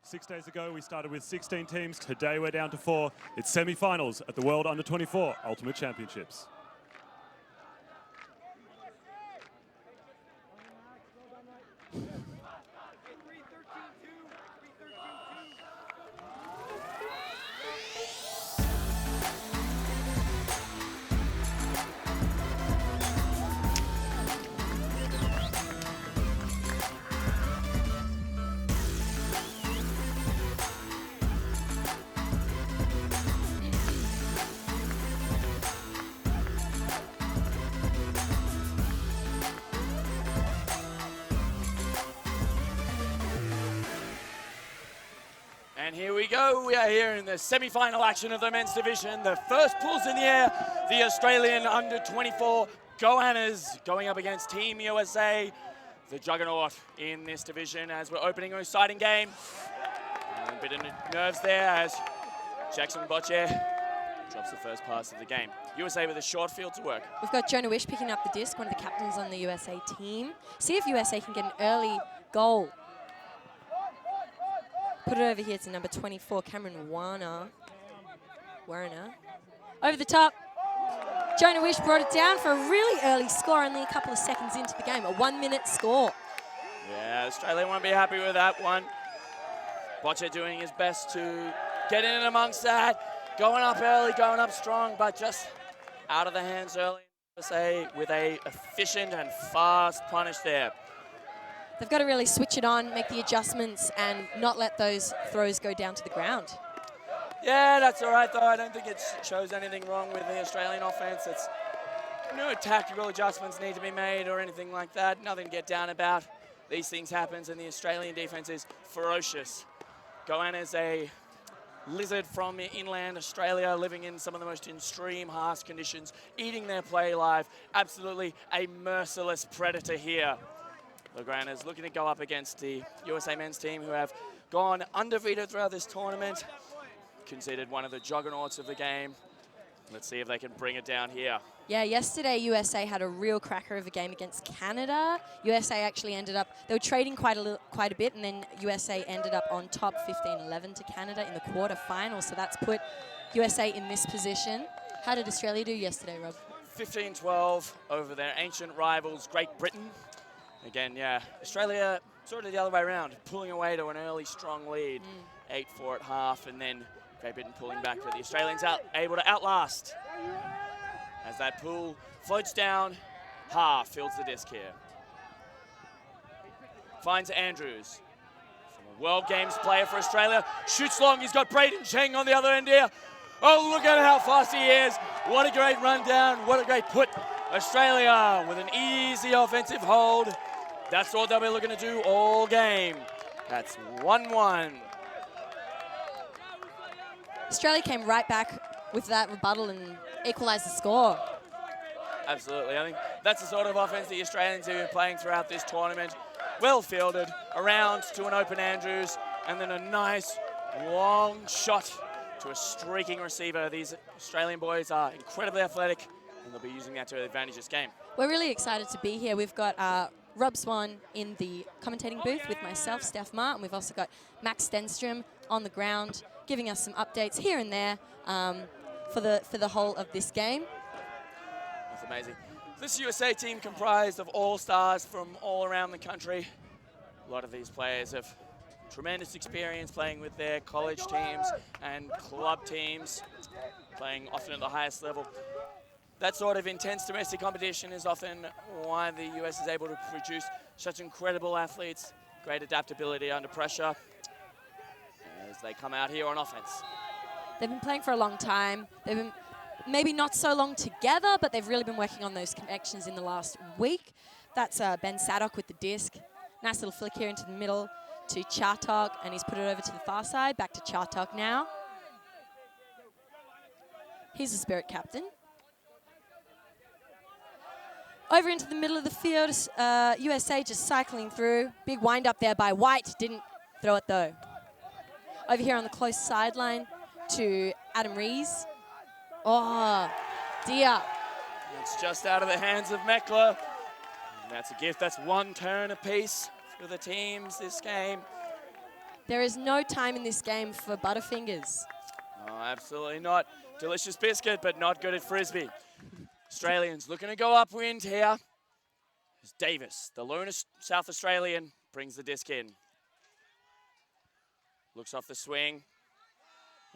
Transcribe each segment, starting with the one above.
6 days ago, we started with 16 teams. Today, we're down to 4. It's semi-finals at the World Under-24 Ultimate Championships. And here we go. We are here in the semi-final action of the men's division. The first pool's in the air. The Australian under-24 Goannas going up against Team USA, the juggernaut in this division, as we're opening an exciting game. And a bit of nerves there as Jackson Bocce drops the first pass of the game. USA with a short field to work. We've got Jonah Wish picking up the disc, one of the captains on the USA team. See if USA can get an early goal. Put it over here to number 24, Cameron Warner. Over the top. Jonah Wish brought it down for a really early score, only a couple of seconds into the game, a 1-minute score. Yeah, Australia won't be happy with that one. Bocce doing his best to get in amongst that. Going up early, going up strong, but just out of the hands early. USA with a efficient and fast punish there. They've got to really switch it on, make the adjustments, and not let those throws go down to the ground. Yeah, that's all right, though. I don't think it shows anything wrong with the Australian offense. It's no tactical adjustments need to be made or anything like that. Nothing to get down about. These things happen, and the Australian defense is ferocious. Goanna is a lizard from inland Australia, living in some of the most extreme, harsh conditions, eating their prey alive. Absolutely a merciless predator here. The Goannas looking to go up against the USA men's team, who have gone undefeated throughout this tournament. Considered one of the juggernauts of the game. Let's see if they can bring it down here. Yeah, yesterday USA had a real cracker of a game against Canada. USA actually ended up, they were trading quite a bit, and then USA ended up on top 15-11 to Canada in the quarterfinals. So that's put USA in this position. How did Australia do yesterday, Rob? 15-12 over their ancient rivals, Great Britain. Again, yeah, Australia sort of the other way around, pulling away to an early strong lead. 8-4 at half, and then Great Britain pulling back, but the Australians able to outlast. As that pool floats down, Ha fills the disc here. Finds Andrews. From a World Games player for Australia. Shoots long, he's got Braden Cheng on the other end here. Oh, look at how fast he is. What a great run down, what a great put. Australia with an easy offensive hold. That's what they'll be looking to do all game. That's 1-1. Australia came right back with that rebuttal and equalised the score. Absolutely. I think that's the sort of offense the Australians have been playing throughout this tournament. Well fielded, around to an open Andrews, and then a nice long shot to a streaking receiver. These Australian boys are incredibly athletic, and they'll be using that to their advantage this game. We're really excited to be here. We've got Rob Swan in the commentating booth with myself, Steph Ma, and we've also got Max Stenstrom on the ground, giving us some updates here and there for the whole of this game. That's amazing. This USA team comprised of all-stars from all around the country. A lot of these players have tremendous experience playing with their college teams and club teams, playing often at the highest level. That sort of intense domestic competition is often why the US is able to produce such incredible athletes, great adaptability under pressure as they come out here on offense. They've been playing for a long time. They've been maybe not so long together, but they've really been working on those connections in the last week. That's Ben Sadok with the disc. Nice little flick here into the middle to Chartok, and he's put it over to the far side. Back to Chartok now. He's the Spirit captain. Over into the middle of the field, USA just cycling through. Big wind up there by White, didn't throw it though. Over here on the close sideline to Adam Rees. Oh, dear. It's just out of the hands of Meckler. And that's a gift. That's one turn apiece for the teams this game. There is no time in this game for Butterfingers. Oh, absolutely not. Delicious biscuit, but not good at Frisbee. Australians looking to go upwind here. As Davis, the lone South Australian, brings the disc in. Looks off the swing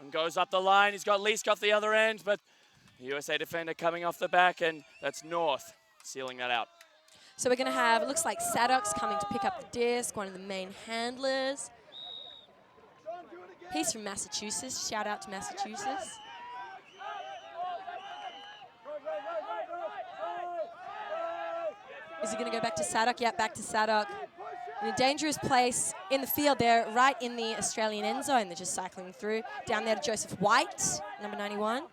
and goes up the line. He's got Leask off the other end, but the USA defender coming off the back, and that's North sealing that out. So we're going to have, it looks like Sadok's coming to pick up the disc, one of the main handlers. He's from Massachusetts. Shout out to Massachusetts. Is he going to go back to Sadok? Yeah, back to Sadok. In a dangerous place in the field there, right in the Australian end zone. They're just cycling through. Down there to Joseph White, number 91.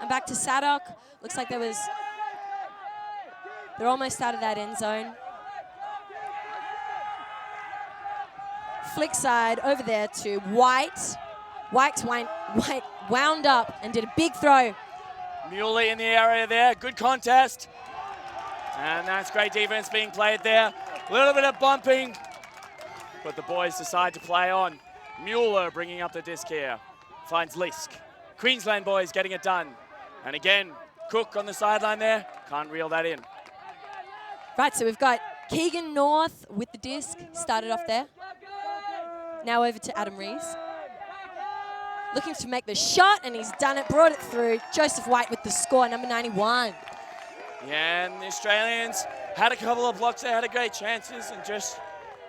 And back to Sadok. Looks like they're almost out of that end zone. Flick side over there to White. White wound up and did a big throw. Muley in the area there, good contest. And that's great defense being played there. A little bit of bumping, but the boys decide to play on. Mueller bringing up the disc here. Finds Leask. Queensland boys getting it done. And again, Cook on the sideline there. Can't reel that in. Right, so we've got Keegan North with the disc. Started off there. Now over to Adam Rees. Looking to make the shot, and he's done it. Brought it through. Joseph White with the score, number 91. Yeah, and the Australians had a couple of blocks there, had great chances, and just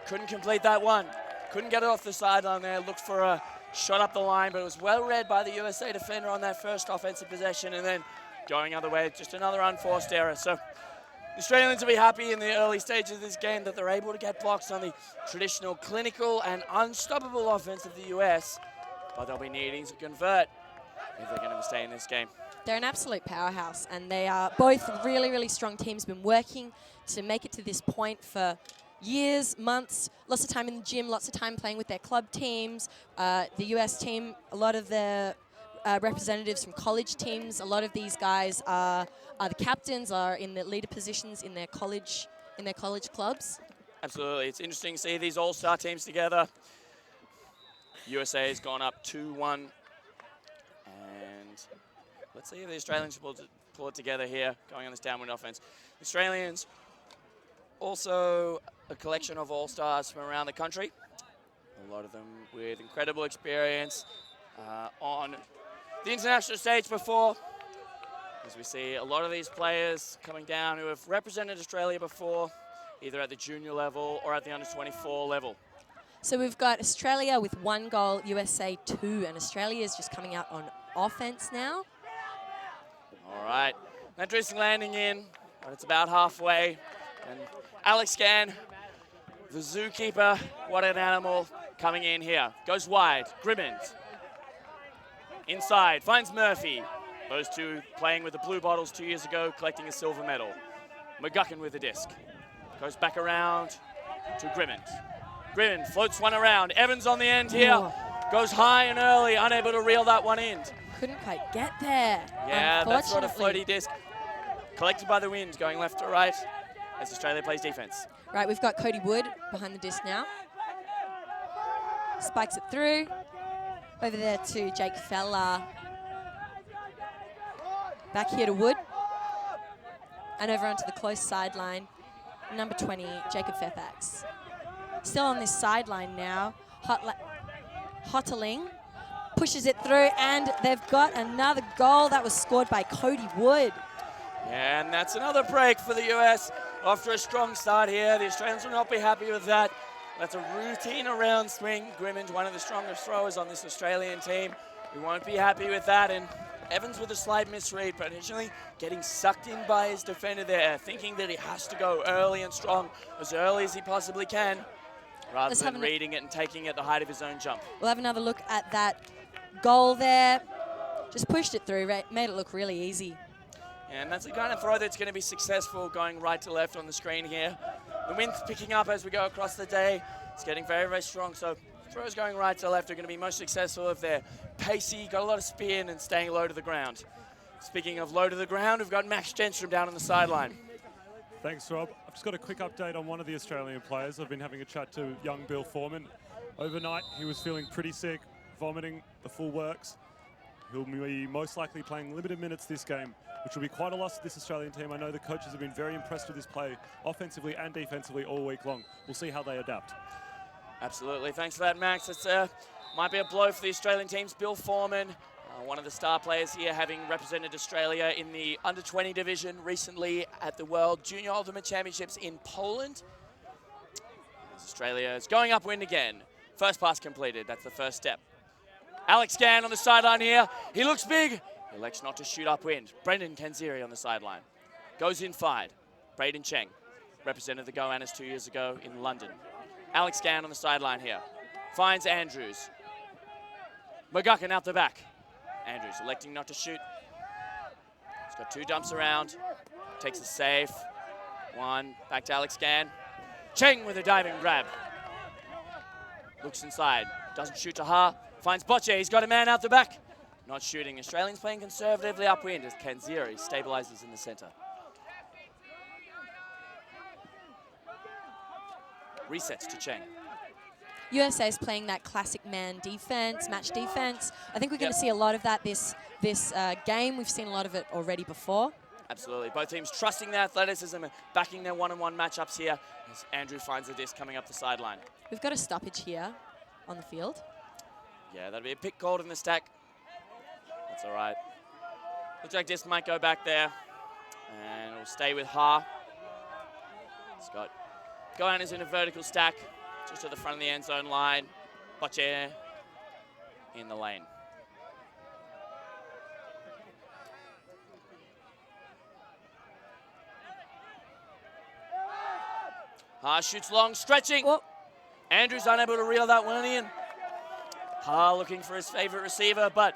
couldn't complete that one. Couldn't get it off the sideline there. Looked for a shot up the line, but it was well read by the USA defender on that first offensive possession, and then going other way, just another unforced error. So the Australians will be happy in the early stages of this game that they're able to get blocks on the traditional clinical and unstoppable offense of the US, but they'll be needing to convert if they're going to stay in this game. They're an absolute powerhouse, and they are both really, really strong teams. Been working to make it to this point for years, months, lots of time in the gym, lots of time playing with their club teams. The US team, a lot of the representatives from college teams, a lot of these guys are the captains, are in the leader positions in their college clubs. Absolutely, it's interesting to see these all-star teams together. USA has gone up 2-1, and let's see if the Australians pull it together here, going on this downwind offense. The Australians, also a collection of all-stars from around the country. A lot of them with incredible experience on the international stage before. As we see a lot of these players coming down who have represented Australia before, either at the junior level or at the under-24 level. So we've got Australia with 1 goal, USA 2, and Australia is just coming out on offense now. All right, Andrews landing in, but it's about halfway. And Alex Gann, the zookeeper, what an animal, coming in here. Goes wide, Grimmond. Inside, finds Murphy. Those two playing with the Blue Bottles 2 years ago, collecting a silver medal. McGuckin with the disc. Goes back around to Grimmond. Grimmond floats one around. Evans on the end here. Oh. Goes high and early, unable to reel that one in. Couldn't quite get there. Yeah, that's not a floaty disc. Collected by the wind, going left to right as Australia plays defense. Right, we've got Cody Wood behind the disc now. Spikes it through. Over there to Jake Feller. Back here to Wood. And over onto the close sideline. Number 20, Jacob Fairfax. Still on this sideline now. Hotterling pushes it through, and they've got another goal that was scored by Cody Wood. Yeah, and that's another break for the US. After a strong start here, the Australians will not be happy with that. That's a routine around swing. Grimmond, one of the strongest throwers on this Australian team. We won't be happy with that. And Evans with a slight misread, potentially getting sucked in by his defender there, thinking that he has to go early and strong, as early as he possibly can, rather than reading it and taking it at the height of his own jump. We'll have another look at that goal there. Just pushed it through, made it look really easy. And that's the kind of throw that's going to be successful, going right to left on the screen here. The wind's picking up as we go across the day. It's getting very, very strong. So throws going right to left are going to be most successful if they're pacey, got a lot of spin, and staying low to the ground. Speaking of low to the ground, we've got Max Genstrom down on the sideline. Thanks, Rob. I've just got a quick update on one of the Australian players. I've been having a chat to young Bill Foreman. Overnight, he was feeling pretty sick, vomiting, the full works. He'll be most likely playing limited minutes this game, which will be quite a loss to this Australian team. I know the coaches have been very impressed with his play, offensively and defensively, all week long. We'll see how they adapt. Absolutely. Thanks for that, Max. It's might be a blow for the Australian teams. Bill Foreman, one of the star players here, having represented Australia in the under-20 division recently at the World Junior Ultimate Championships in Poland. As Australia is going upwind again. First pass completed. That's the first step. Alex Gann on the sideline here. He looks big. He elects not to shoot upwind. Brendan Kanziri on the sideline. Goes inside. Braden Cheng represented the Goannas 2 years ago in London. Alex Gann on the sideline here. Finds Andrews. McGuckin out the back. Andrews electing not to shoot. He's got 2 dumps around. Takes a save. 1. Back to Alex Gann. Cheng with a diving grab. Looks inside. Doesn't shoot to Ha. Finds Bocce. He's got a man out the back. Not shooting. Australians playing conservatively upwind as Kanziri stabilizes in the center. Resets to Cheng. USA is playing that classic man defense, match defense. I think we're going to see a lot of that this game. We've seen a lot of it already before. Absolutely. Both teams trusting their athleticism and backing their one-on-one matchups here as Andrew finds the disc coming up the sideline. We've got a stoppage here on the field. Yeah, that'll be a pick called in the stack. That's all right. Looks like disc might go back there. And it'll stay with Ha. Scott Gohan is in a vertical stack, just at the front of the end zone line. Bocce in the lane. Ha shoots long, stretching. Whoa. Andrews unable to reel that one in. Ha looking for his favorite receiver, but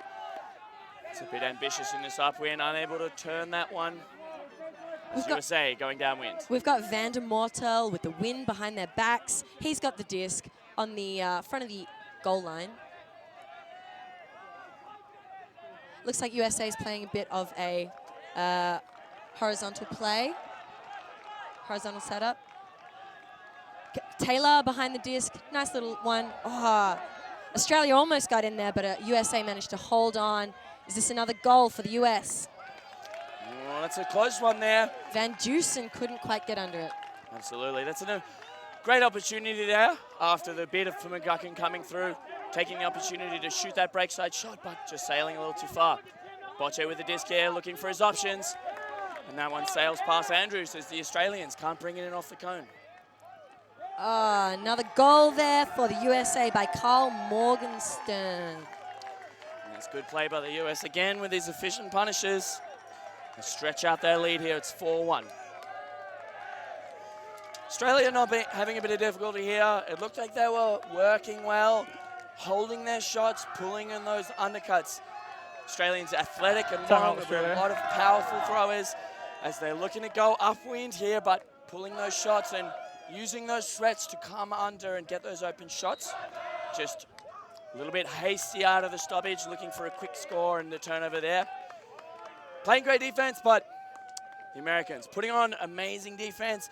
it's a bit ambitious in this upwind, unable to turn that one. As USA going downwind. We've got Vander Mortel with the wind behind their backs. He's got the disc on the front of the goal line. Looks like USA is playing a bit of a horizontal play. Horizontal setup. Taylor behind the disc. Nice little one. Oh, Australia almost got in there, but USA managed to hold on. Is this another goal for the US? Oh, that's a close one there. Van Dusen couldn't quite get under it. Absolutely. That's a great opportunity there after the bid of McGuckin coming through, taking the opportunity to shoot that breakside shot, but just sailing a little too far. Bocce with the disc here, looking for his options. And that one sails past Andrews as the Australians can't bring it in off the cone. Another goal there for the USA by Carl Morgenstern. That's good play by the US again with these efficient punishes. They stretch out their lead here. It's 4-1. Australia not having a bit of difficulty here. It looked like they were working well, holding their shots, pulling in those undercuts. Australians athletic and long, with a lot of powerful throwers as they're looking to go upwind here, but pulling those shots and using those threats to come under and get those open shots. Just a little bit hasty out of the stoppage, looking for a quick score and the turnover there. Playing great defense, but the Americans putting on amazing defense,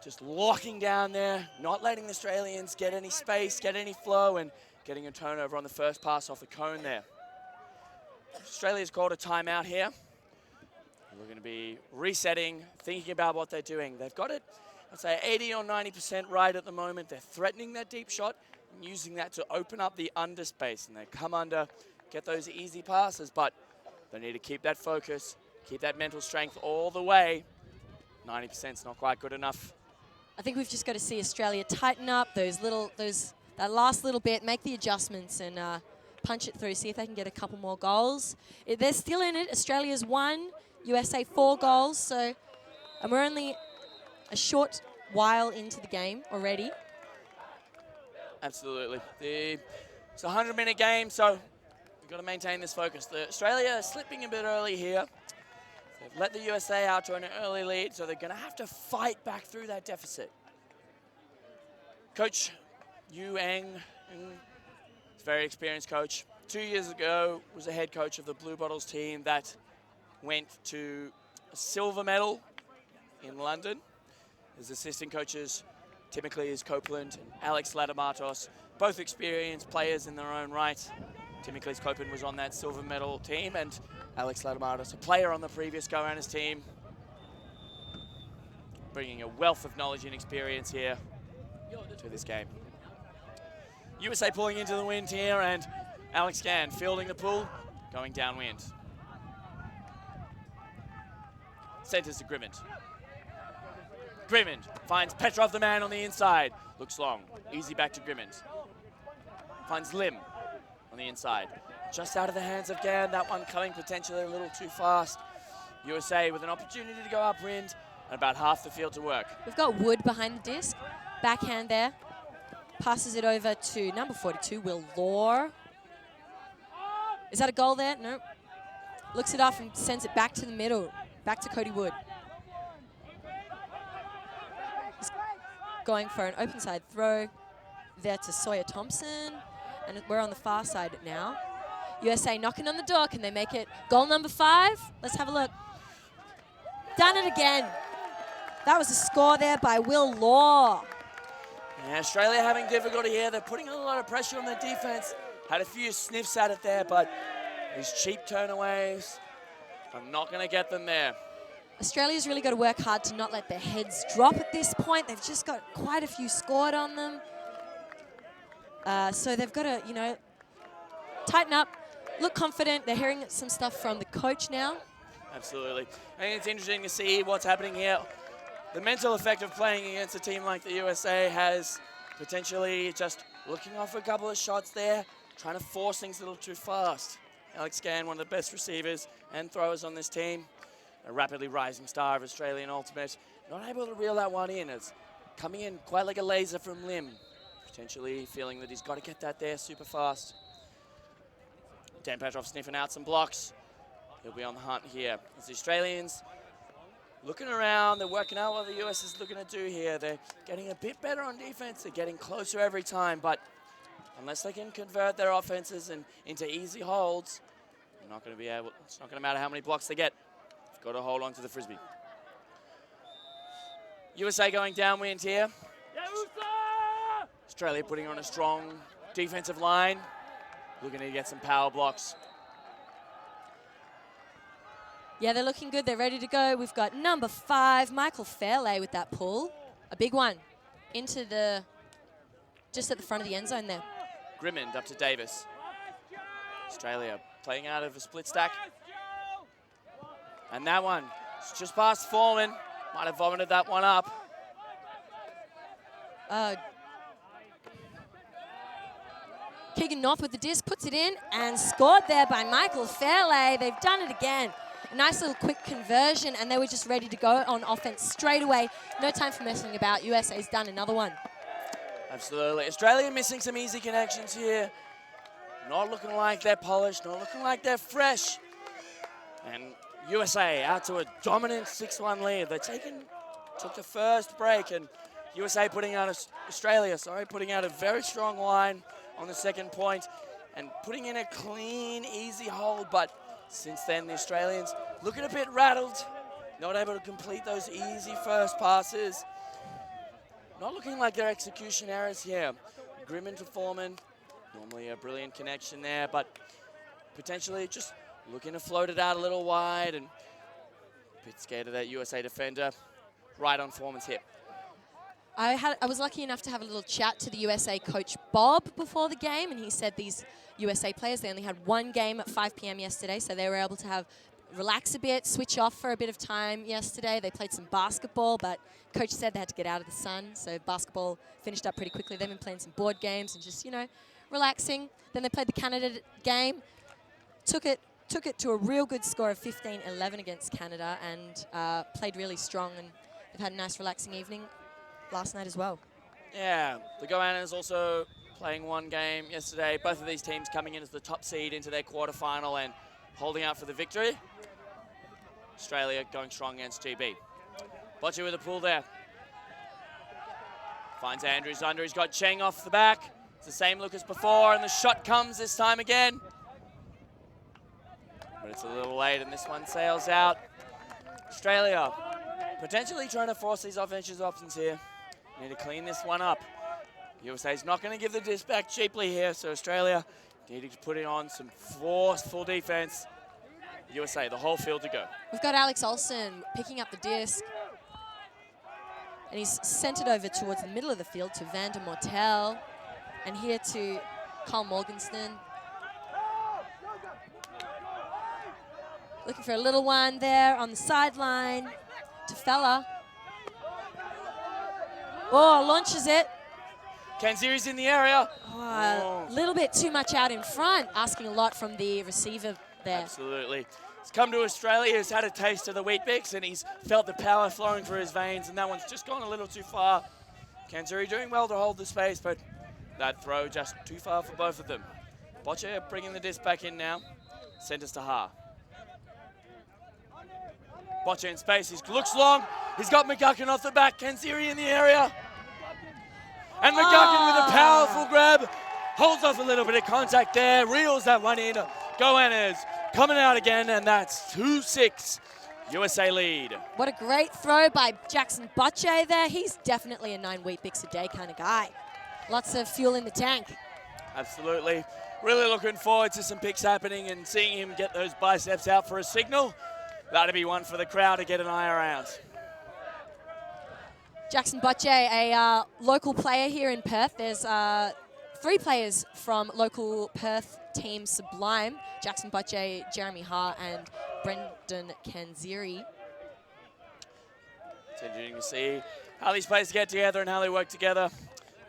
just locking down there, not letting the Australians get any space, get any flow, and getting a turnover on the first pass off the cone there. Australia's called a timeout here. We're going to be resetting, thinking about what they're doing. They've got it, I'd say 80 or 90% right at the moment. They're threatening that deep shot and using that to open up the under space. And they come under, get those easy passes, but they need to keep that focus, keep that mental strength all the way. 90% is not quite good enough. I think we've just got to see Australia tighten up that last little bit, make the adjustments and punch it through, see if they can get a couple more goals. They're still in it. Australia's 1, USA 4 goals. So, and we're only a short while into the game already. Absolutely. It's a 100-minute game, so we've got to maintain this focus. Australia is slipping a bit early here. They've let the USA out to an early lead, so they're going to have to fight back through that deficit. Coach Yu Eng, is a very experienced coach. 2 years ago, was the head coach of the Blue Bottles team that went to a silver medal in London. His assistant coaches typically is Copeland and Alex Ladamatos, both experienced players in their own right. Timocles Copeland was on that silver medal team, and Alex Ladamatos, a player on the previous Goannas team, bringing a wealth of knowledge and experience here to this game. USA pulling into the wind here, and Alex Gann fielding the pull, going downwind. Centers to Grimmond. Grimmond finds Petrov, the man on the inside. Looks long, easy back to Grimmond. Finds Lim on the inside. Just out of the hands of Gann, that one coming potentially a little too fast. USA with an opportunity to go upwind and about half the field to work. We've got Wood behind the disc. Backhand there. Passes it over to number 42, Will Law. Is that a goal there? No. Looks it off and sends it back to the middle. Back to Cody Wood. He's going for an open side throw there to Sawyer Thompson. And we're on the far side now. USA knocking on the door. Can they make it goal number 5? Let's have a look. Done it again. That was a score there by Will Law. Yeah, Australia having difficulty here. They're putting a lot of pressure on their defense. Had a few sniffs at it there, but these cheap turnaways are not going to get them there. Australia's really got to work hard to not let their heads drop at this point. They've just got quite a few scored on them. So they've got to, you know, tighten up, look confident. They're hearing some stuff from the coach now. Absolutely. I think it's interesting to see what's happening here. The mental effect of playing against a team like the USA has potentially just looking off a couple of shots there, trying to force things a little too fast. Alex Gann, one of the best receivers and throwers on this team, a rapidly rising star of Australian Ultimate, not able to reel that one in. It's coming in quite like a laser from Lim, potentially feeling that he's got to get that there super fast. Dan Petrov sniffing out some blocks. He'll be on the hunt here. As the Australians looking around, they're working out what the US is looking to do here. They're getting a bit better on defense. They're getting closer every time, but unless they can convert their offenses into easy holds, they're not going to be able. It's not going to matter how many blocks they get. They've got to hold on to the frisbee. USA going downwind here. Australia putting on a strong defensive line, looking to get some power blocks. Yeah, they're looking good. They're ready to go. We've got number 5, Michael Fairley with that pull. A big one into the, just at the front of the end zone there. Grimmond up to Davis. Australia playing out of a split stack. And that one, it's just past Foreman. Might have vomited that one up. Keegan North with the disc, puts it in, and scored there by Michael Fairley. They've done it again. A nice little quick conversion, and they were just ready to go on offense straight away. No time for messing about. USA's done another one. Absolutely. Australia missing some easy connections here. Not looking like they're polished, not looking like they're fresh. And USA out to a dominant 6-1 lead. They took the first break, and USA putting out putting out a very strong line on the second point and putting in a clean, easy hold. But since then, the Australians looking a bit rattled, not able to complete those easy first passes. Not looking like their execution errors here. Grimmond to Foreman, normally a brilliant connection there, but potentially just looking to float it out a little wide and a bit scared of that USA defender right on Foreman's hip. I was lucky enough to have a little chat to the USA coach Bob before the game, and he said these USA players, they only had one game at 5 p.m. yesterday, so they were able to relax a bit, switch off for a bit of time yesterday. They played some basketball, but coach said they had to get out of the sun, so basketball finished up pretty quickly. They've been playing some board games and just, you know, relaxing. Then they played the Canada game, took it to a real good score of 15-11 against Canada, and played really strong, and they've had a nice relaxing evening last night as well. Yeah, the Goannas also playing one game yesterday. Both of these teams coming in as the top seed into their quarterfinal and holding out for the victory. Australia going strong against GB. Bocce with a pull there. Finds Andrews under. He's got Cheng off the back. It's the same look as before, and the shot comes this time again. But it's a little late, and this one sails out. Australia potentially trying to force these offensive options here. Need to clean this one up. USA's not going to give the disc back cheaply here, so Australia needing to put it on some forceful defense. USA, the whole field to go. We've got Alex Olsen picking up the disc. And he's sent it over towards the middle of the field to Van der Mortel. And here to Carl Morgenstern. Looking for a little one there on the sideline to Fella. Oh, launches it. Kanziri's in the area. A little bit too much out in front, asking a lot from the receiver there. Absolutely. He's come to Australia, he's had a taste of the Wheat Bix, and he's felt the power flowing through his veins, and that one's just gone a little too far. Kanziri doing well to hold the space, but that throw just too far for both of them. Bocce bringing the disc back in now. Centers to Ha. Bocce in space, he looks long. He's got McGuckin off the back. Kanziri in the area. And McGuckin with a powerful grab. Holds off a little bit of contact there. Reels that one in. Goannas coming out again, and that's 2-6. USA lead. What a great throw by Jackson Bocce there. He's definitely a 9 Wheat Bix a day kind of guy. Lots of fuel in the tank. Absolutely. Really looking forward to some picks happening and seeing him get those biceps out for a signal. That'd be one for the crowd to get an eye around. Jackson Bocce, a local player here in Perth. There's 3 players from local Perth team Sublime. Jackson Bocce, Jeremy Ha, and Brendan Kanziri. It's interesting to see how these players get together and how they work together.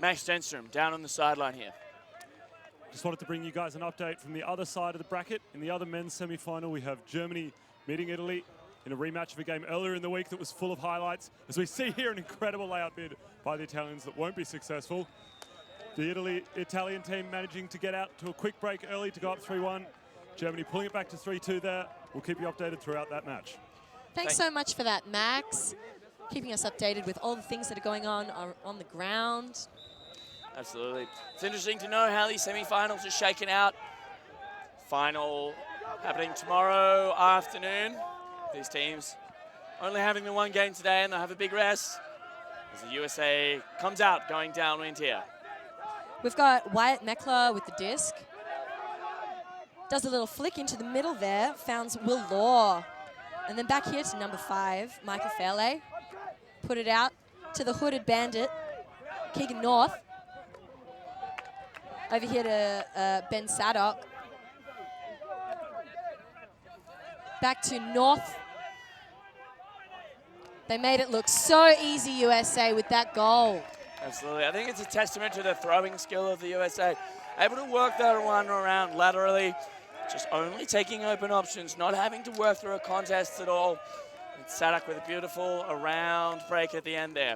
Max Stenstrom down on the sideline here. Just wanted to bring you guys an update from the other side of the bracket. In the other men's semi-final, we have Germany meeting Italy in a rematch of a game earlier in the week that was full of highlights. As we see here, an incredible layout bid by the Italians that won't be successful. The Italian team managing to get out to a quick break early to go up 3-1. Germany pulling it back to 3-2 there. We'll keep you updated throughout that match. Thanks so much for that, Max. Keeping us updated with all the things that are going on the ground. Absolutely. It's interesting to know how these semi-finals are shaken out. Final happening tomorrow afternoon. These teams only having the one game today, and they'll have a big rest as the USA comes out going downwind here. We've got Wyatt Meckler with the disc. Does a little flick into the middle there, founds Will Law. And then back here to number 5, Michael Fairley. Put it out to the hooded bandit, Keegan North. Over here to Ben Saddock. Back to North. They made it look so easy, USA, with that goal. Absolutely. I think it's a testament to the throwing skill of the USA. Able to work that one around laterally, just only taking open options, not having to work through a contest at all. It's Saddock with a beautiful around break at the end there.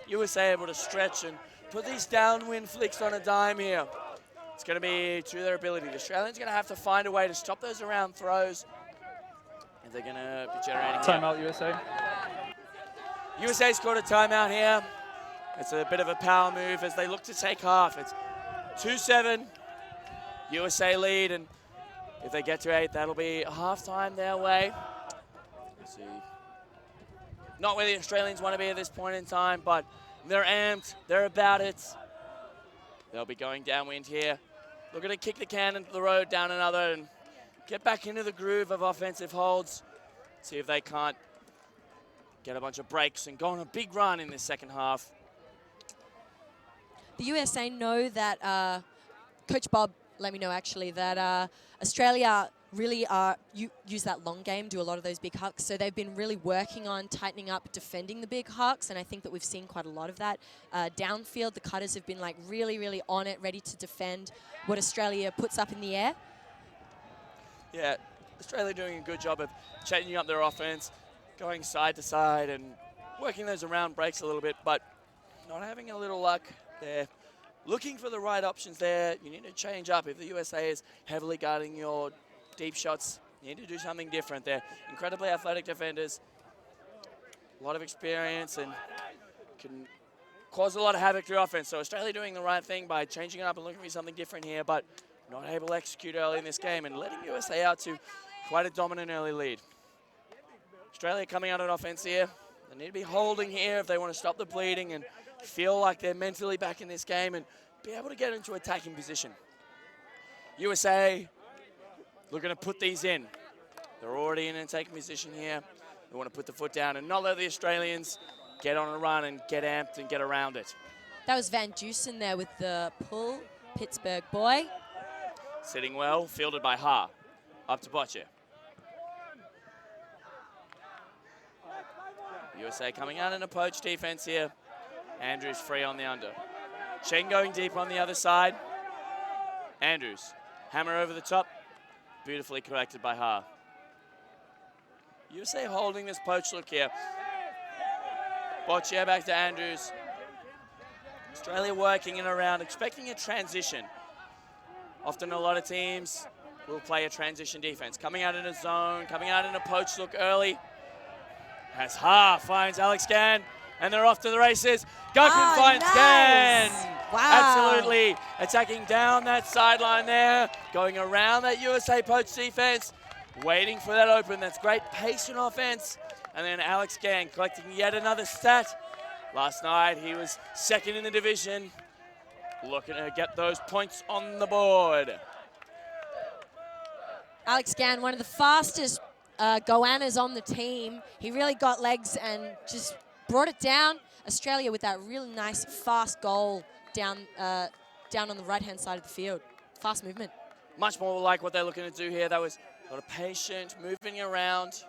USA able to stretch and put these downwind flicks on a dime here. It's going to be to their ability. The Australians are going to have to find a way to stop those around throws. And they're going to be generating timeout, USA. USA scored a timeout here. It's a bit of a power move as they look to take half. It's 2-7, USA lead, and if they get to 8, that'll be halftime their way. Let's see. Not where the Australians want to be at this point in time, but they're amped, they're about it. They'll be going downwind here. Looking to kick the can into the road down another and get back into the groove of offensive holds. See if they can't get a bunch of breaks and go on a big run in this second half. The USA know that, Coach Bob let me know actually, that Australia really use that long game, do a lot of those big hucks. So they've been really working on tightening up defending the big hucks, and I think that we've seen quite a lot of that. Downfield, the cutters have been like really, really on it, ready to defend what Australia puts up in the air. Yeah, Australia doing a good job of changing up their offense, going side to side and working those around breaks a little bit, but not having a little luck there. Looking for the right options there. You need to change up. If the USA is heavily guarding your deep shots, you need to do something different there. Incredibly athletic defenders, a lot of experience, and can cause a lot of havoc through offense. So Australia doing the right thing by changing it up and looking for something different here, but not able to execute early in this game and letting USA out to quite a dominant early lead. Australia coming out on offense here. They need to be holding here if they want to stop the bleeding and feel like they're mentally back in this game and be able to get into attacking position. USA looking to put these in. They're already in attacking position here. They want to put the foot down and not let the Australians get on a run and get amped and get around it. That was Van Dusen there with the pull, Pittsburgh boy. Sitting well, fielded by Ha. Up to Boccia. USA coming out in a poach defense here. Andrews free on the under. Chen going deep on the other side. Andrews, hammer over the top. Beautifully corrected by Ha. USA holding this poach look here. Boccia back to Andrews. Australia working in around, expecting a transition. Often a lot of teams will play a transition defense. Coming out in a zone, coming out in a poach look early. As Ha finds Alex Gann, and they're off to the races. Guckman finds Gann. Wow. Absolutely attacking down that sideline there, going around that USA poach defense, waiting for that open. That's great pace and offense. And then Alex Gann collecting yet another stat. Last night he was second in the division, looking to get those points on the board. Alex Gann, one of the fastest goannas on the team. He really got legs and just brought it down. Australia with that really nice fast goal down on the right-hand side of the field. Fast movement. Much more like what they're looking to do here. That was a lot of patient, moving around,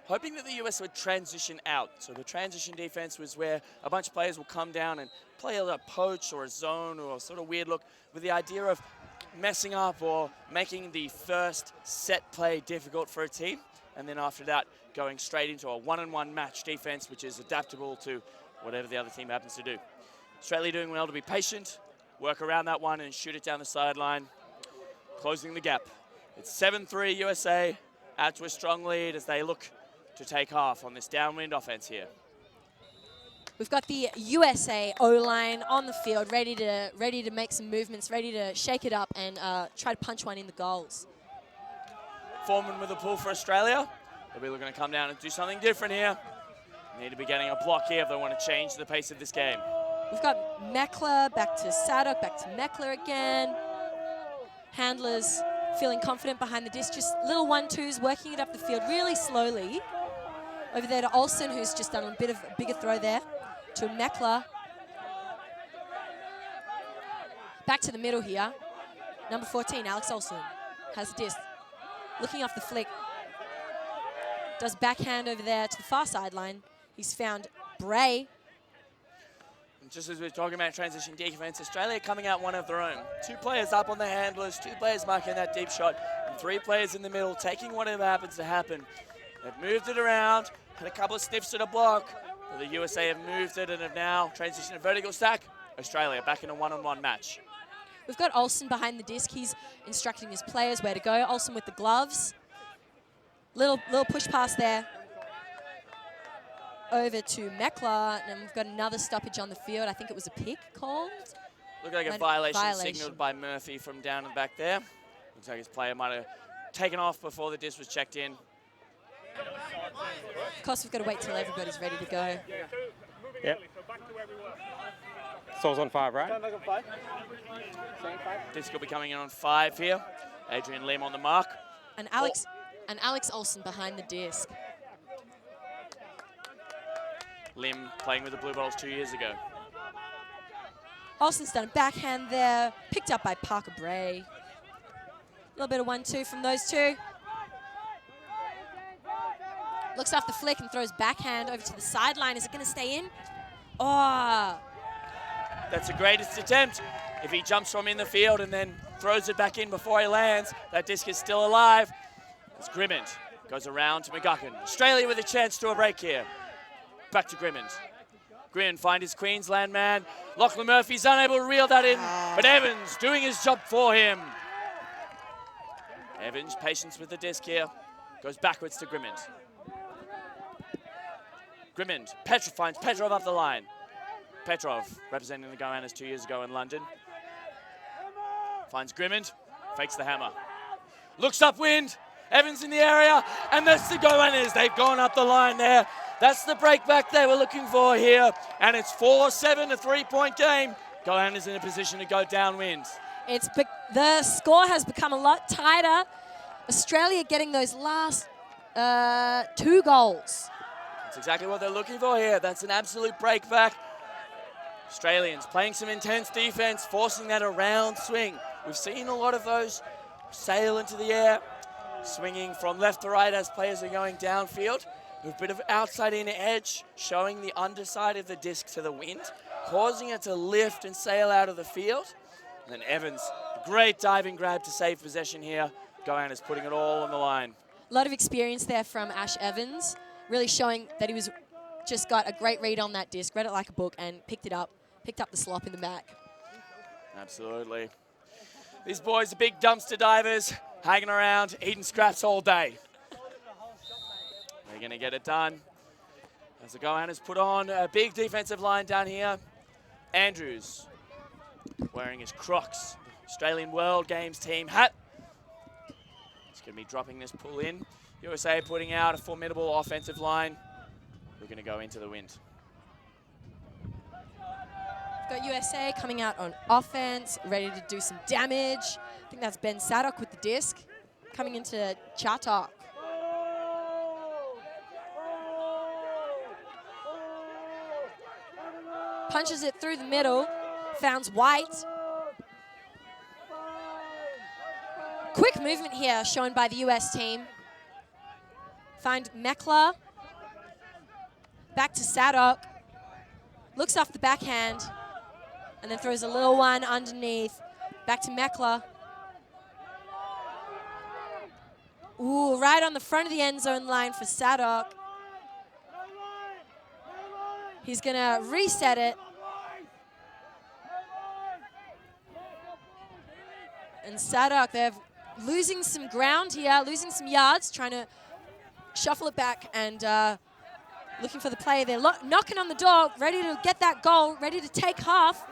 hoping that the US would transition out. So the transition defense was where a bunch of players will come down and play a poach or a zone or a sort of weird look with the idea of messing up or making the first set play difficult for a team. And then after that, going straight into a one-on-one match defense, which is adaptable to whatever the other team happens to do. Australia doing well to be patient, work around that one and shoot it down the sideline, closing the gap. It's 7-3 USA, out to a strong lead as they look to take half on this downwind offense here. We've got the USA O-line on the field, ready to make some movements, ready to shake it up and try to punch one in the goals. Foreman with a pull for Australia. They'll be looking to come down and do something different here. Need to be getting a block here if they want to change the pace of this game. We've got Meckler back to Sadok, back to Meckler again. Handlers feeling confident behind the disc, just little 1-2s, working it up the field really slowly. Over there to Olsen, who's just done a bit of a bigger throw there, to Meckler. Back to the middle here. Number 14, Alex Olsen, has the disc. Looking off the flick. Does backhand over there to the far sideline. He's found Bray. And just as we're talking about transition defense, Australia coming out one of their own. 2 players up on the handlers, 2 players marking that deep shot, and 3 players in the middle taking whatever happens to happen. They've moved it around, had a couple of sniffs at a block. But the USA have moved it and have now transitioned a vertical stack. Australia back in a one-on-one match. We've got Olsen behind the disc. He's instructing his players where to go. Olsen with the gloves. Little push pass there. Over to Meckler, and we've got another stoppage on the field. I think it was a pick called. Looked like a violation signaled by Murphy from down in the back there. Looks like his player might have taken off before the disc was checked in. Of course, we've got to wait till everybody's ready to go. Yep. So it's on 5, right? Disc will be coming in on 5 here. Adrian Lim on the mark. And Alex Olsen behind the disc. Lim playing with the Blue Bottles 2 years ago. Olsen's done a backhand there, picked up by Parker Bray. A little bit of 1-2 from those two. Looks off the flick and throws backhand over to the sideline. Is it going to stay in? Oh. That's the greatest attempt. If he jumps from in the field and then throws it back in before he lands, that disc is still alive. It's Grimmond. Goes around to McGuckin. Australia with a chance to a break here. Back to Grimmond. Grimmond find his Queensland man. Lachlan Murphy's unable to reel that in, but Evans doing his job for him. Evans, patience with the disc here. Goes backwards to Grimmond. Grimmond, finds Petrov up the line. Petrov, representing the Goannas 2 years ago in London. Finds Grimmond, fakes the hammer. Looks upwind, Evans in the area, and that's the Goannas. They've gone up the line there. That's the break back they were looking for here. And it's 4-7, a 3-point game. Guyana's in a position to go downwind. The score has become a lot tighter. Australia getting those last 2 goals. That's exactly what they're looking for here. That's an absolute break back. Australians playing some intense defense, forcing that around swing. We've seen a lot of those sail into the air, swinging from left to right as players are going downfield. With a bit of outside in edge, showing the underside of the disc to the wind, causing it to lift and sail out of the field. And then Evans, great diving grab to save possession here. Guyana's putting it all on the line. A lot of experience there from Ash Evans, really showing that he was just got a great read on that disc, read it like a book, and picked up the slop in the back. Absolutely. These boys are big dumpster divers, hanging around, eating scraps all day. They're going to get it done. As the Guyana's put on a big defensive line down here. Andrews wearing his Crocs, Australian World Games team hat. He's going to be dropping this pull in. USA putting out a formidable offensive line. We're going to go into the wind. Got USA coming out on offense, ready to do some damage. I think that's Ben Sadok with the disc. Coming into Chatok. Punches it through the middle, founds White. Quick movement here shown by the US team. Find Meckler. Back to Sadok. Looks off the backhand. And then throws a little one underneath. Back to Meckler. Ooh, right on the front of the end zone line for Sadok. He's going to reset it. And Sadok, they're losing some ground here, losing some yards, trying to shuffle it back and looking for the play. They're knocking on the door, ready to get that goal, ready to take half.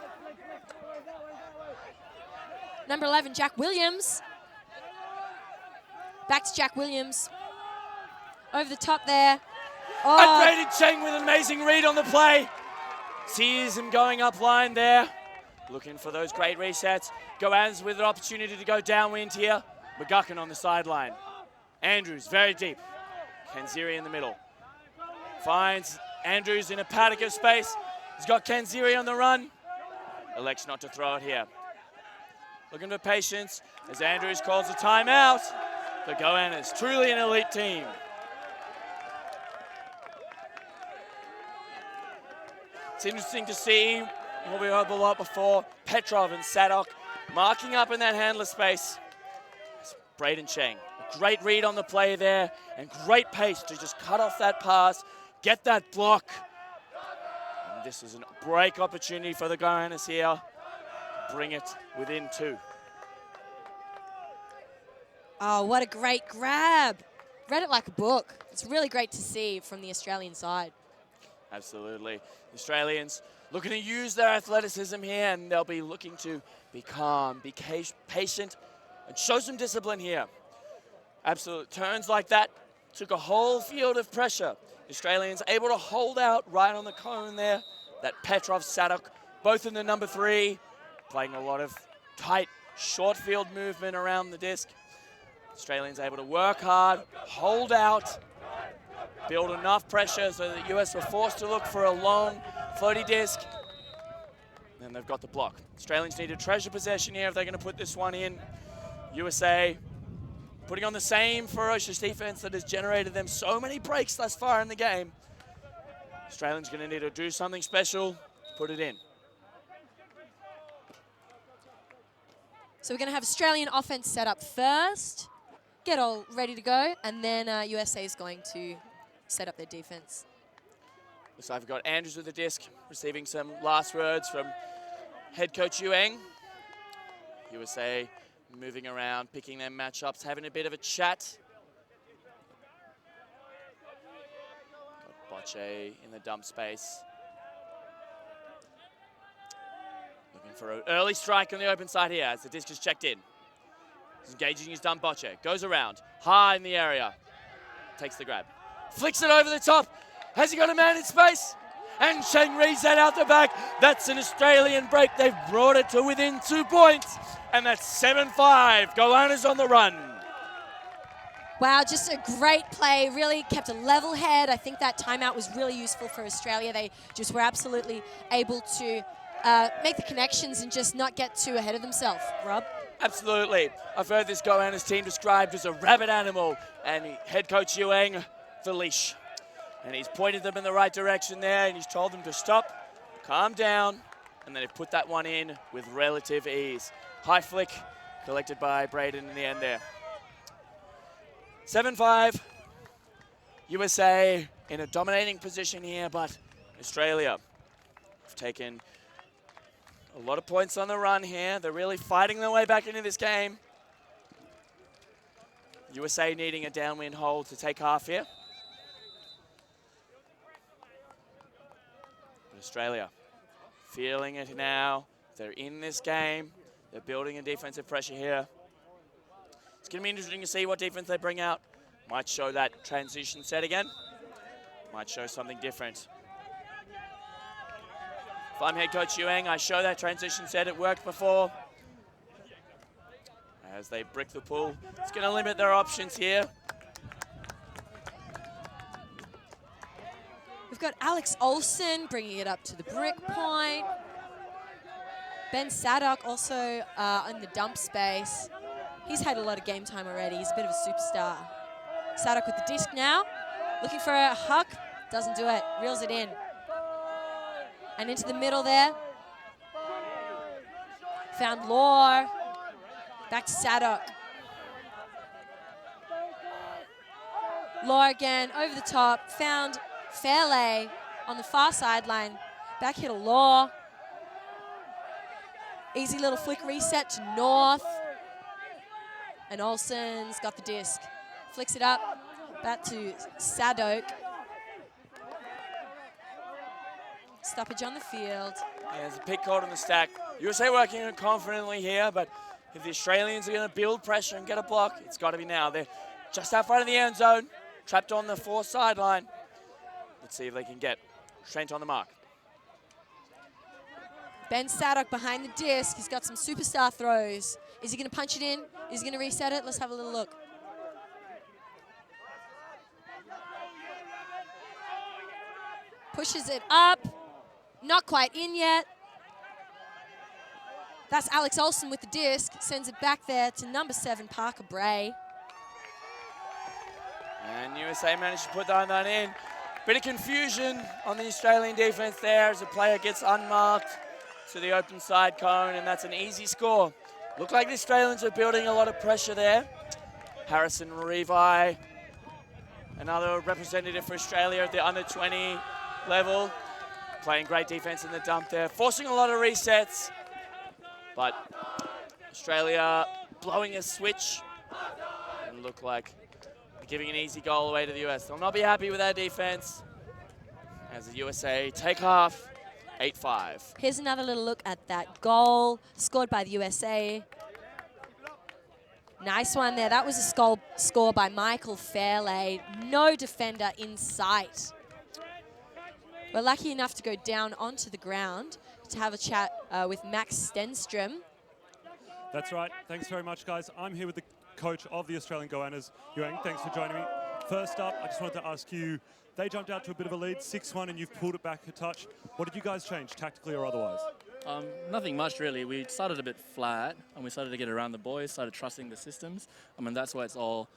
Number 11, Jack Williams. Back to Jack Williams. Over the top there. Oh. And Braden Cheng with an amazing read on the play. Sees him going up line there. Looking for those great resets. Goans with an opportunity to go downwind here. McGuckin on the sideline. Andrews very deep. Kenziri in the middle. Finds Andrews in a paddock of space. He's got Kenziri on the run. Elects not to throw it here. Looking for patience as Andrews calls a timeout. The Goannas, truly an elite team. It's interesting to see what we heard a lot before. Petrov and Sadok marking up in that handler space. It's Braden Cheng, a great read on the play there and great pace to just cut off that pass, get that block. And this is a break opportunity for the Goannas here. Bring it within 2. Oh, what a great grab. Read it like a book. It's really great to see from the Australian side. Absolutely. The Australians looking to use their athleticism here, and they'll be looking to be calm, be patient, and show some discipline here. Absolute turns like that took a whole field of pressure. The Australians able to hold out right on the cone there. That Petrov, Sadok, both in the number 3, playing a lot of tight, short field movement around the disc. Australians able to work hard, hold out, build enough pressure so the US were forced to look for a long floaty disc. And they've got the block. Australians need to treasure possession here if they're going to put this one in. USA putting on the same ferocious defense that has generated them so many breaks thus far in the game. Australians going to need to do something special to put it in. So we're going to have Australian offense set up first, get all ready to go, and then USA is going to set up their defense. So I've got Andrews with the disc, receiving some last words from head coach Yuang. USA moving around, picking their matchups, having a bit of a chat. Got Boche in the dump space. Looking for an early strike on the open side here as the disc is checked in. He's engaging his dump Boche, goes around, high in the area, takes the grab. Flicks it over the top, Has he got a man in space? And Sheng reset out the back. That's an Australian break. They've brought it to within 2 points. And that's 7-5. Goanna's on the run. Wow, just a great play. Really kept a level head. I think that timeout was really useful for Australia. They just were absolutely able to make the connections and just not get too ahead of themselves. Rob? Absolutely. I've heard this Goanna's team described as a rabbit animal. And head coach Yuang, the leash. And he's pointed them in the right direction there, and he's told them to stop, calm down, and then he put that one in with relative ease. High flick collected by Braden in the end there. 7-5. USA in a dominating position here, but Australia have taken a lot of points on the run here. They're really fighting their way back into this game. USA needing a downwind hold to take half here. Australia feeling it now. They're in this game. They're building a defensive pressure here. It's going to be interesting to see what defense they bring out. Might show that transition set again. Might show something different. If I'm head coach Yuang, I show that transition set. It worked before. As they brick the pool, it's going to limit their options here. We've got Alex Olsen bringing it up to the brick point. Ben Sadok also in the dump space. He's had a lot of game time already. He's a bit of a superstar. Sadok with the disc now. Looking for a huck. Doesn't do it. Reels it in. And into the middle there. Found Law. Back to Sadok. Law again over the top. Found Fairley on the far sideline. Back hit a Law. Easy little flick reset to North. And Olsen's got the disc. Flicks it up. Back to Sadok. Stoppage on the field. Yeah, there's a pick called on the stack. USA working confidently here, but if the Australians are going to build pressure and get a block, it's got to be now. They're just out front of the end zone, trapped on the far sideline. Let's see if they can get Trent on the mark. Ben Sadok behind the disc. He's got some superstar throws. Is he going to punch it in? Is he going to reset it? Let's have a little look. Pushes it up. Not quite in yet. That's Alex Olsen with the disc. Sends it back there to number 7, Parker Bray. And USA managed to put that in. Bit of confusion on the Australian defense there as a player gets unmarked to the open side cone, and that's an easy score. Look like the Australians are building a lot of pressure there. Harrison Revi, another representative for Australia at the under 20 level, playing great defense in the dump there, forcing a lot of resets, but Australia blowing a switch and look like giving an easy goal away to the US. They'll not be happy with their defense as the USA take half, 8-5. Here's another little look at that goal scored by the USA. Nice one there. That was a score by Michael Fairley. No defender in sight. We're lucky enough to go down onto the ground to have a chat with Max Stenstrom. That's right. Thanks very much, guys. I'm here with the coach of the Australian Goannas. Yuang, thanks for joining me. First up, I just wanted to ask you, they jumped out to a bit of a lead, 6-1, and you've pulled it back a touch. What did you guys change, tactically or otherwise? Nothing much, really. We started a bit flat, and we started to get around the boys, started trusting the systems. I mean, that's why it's all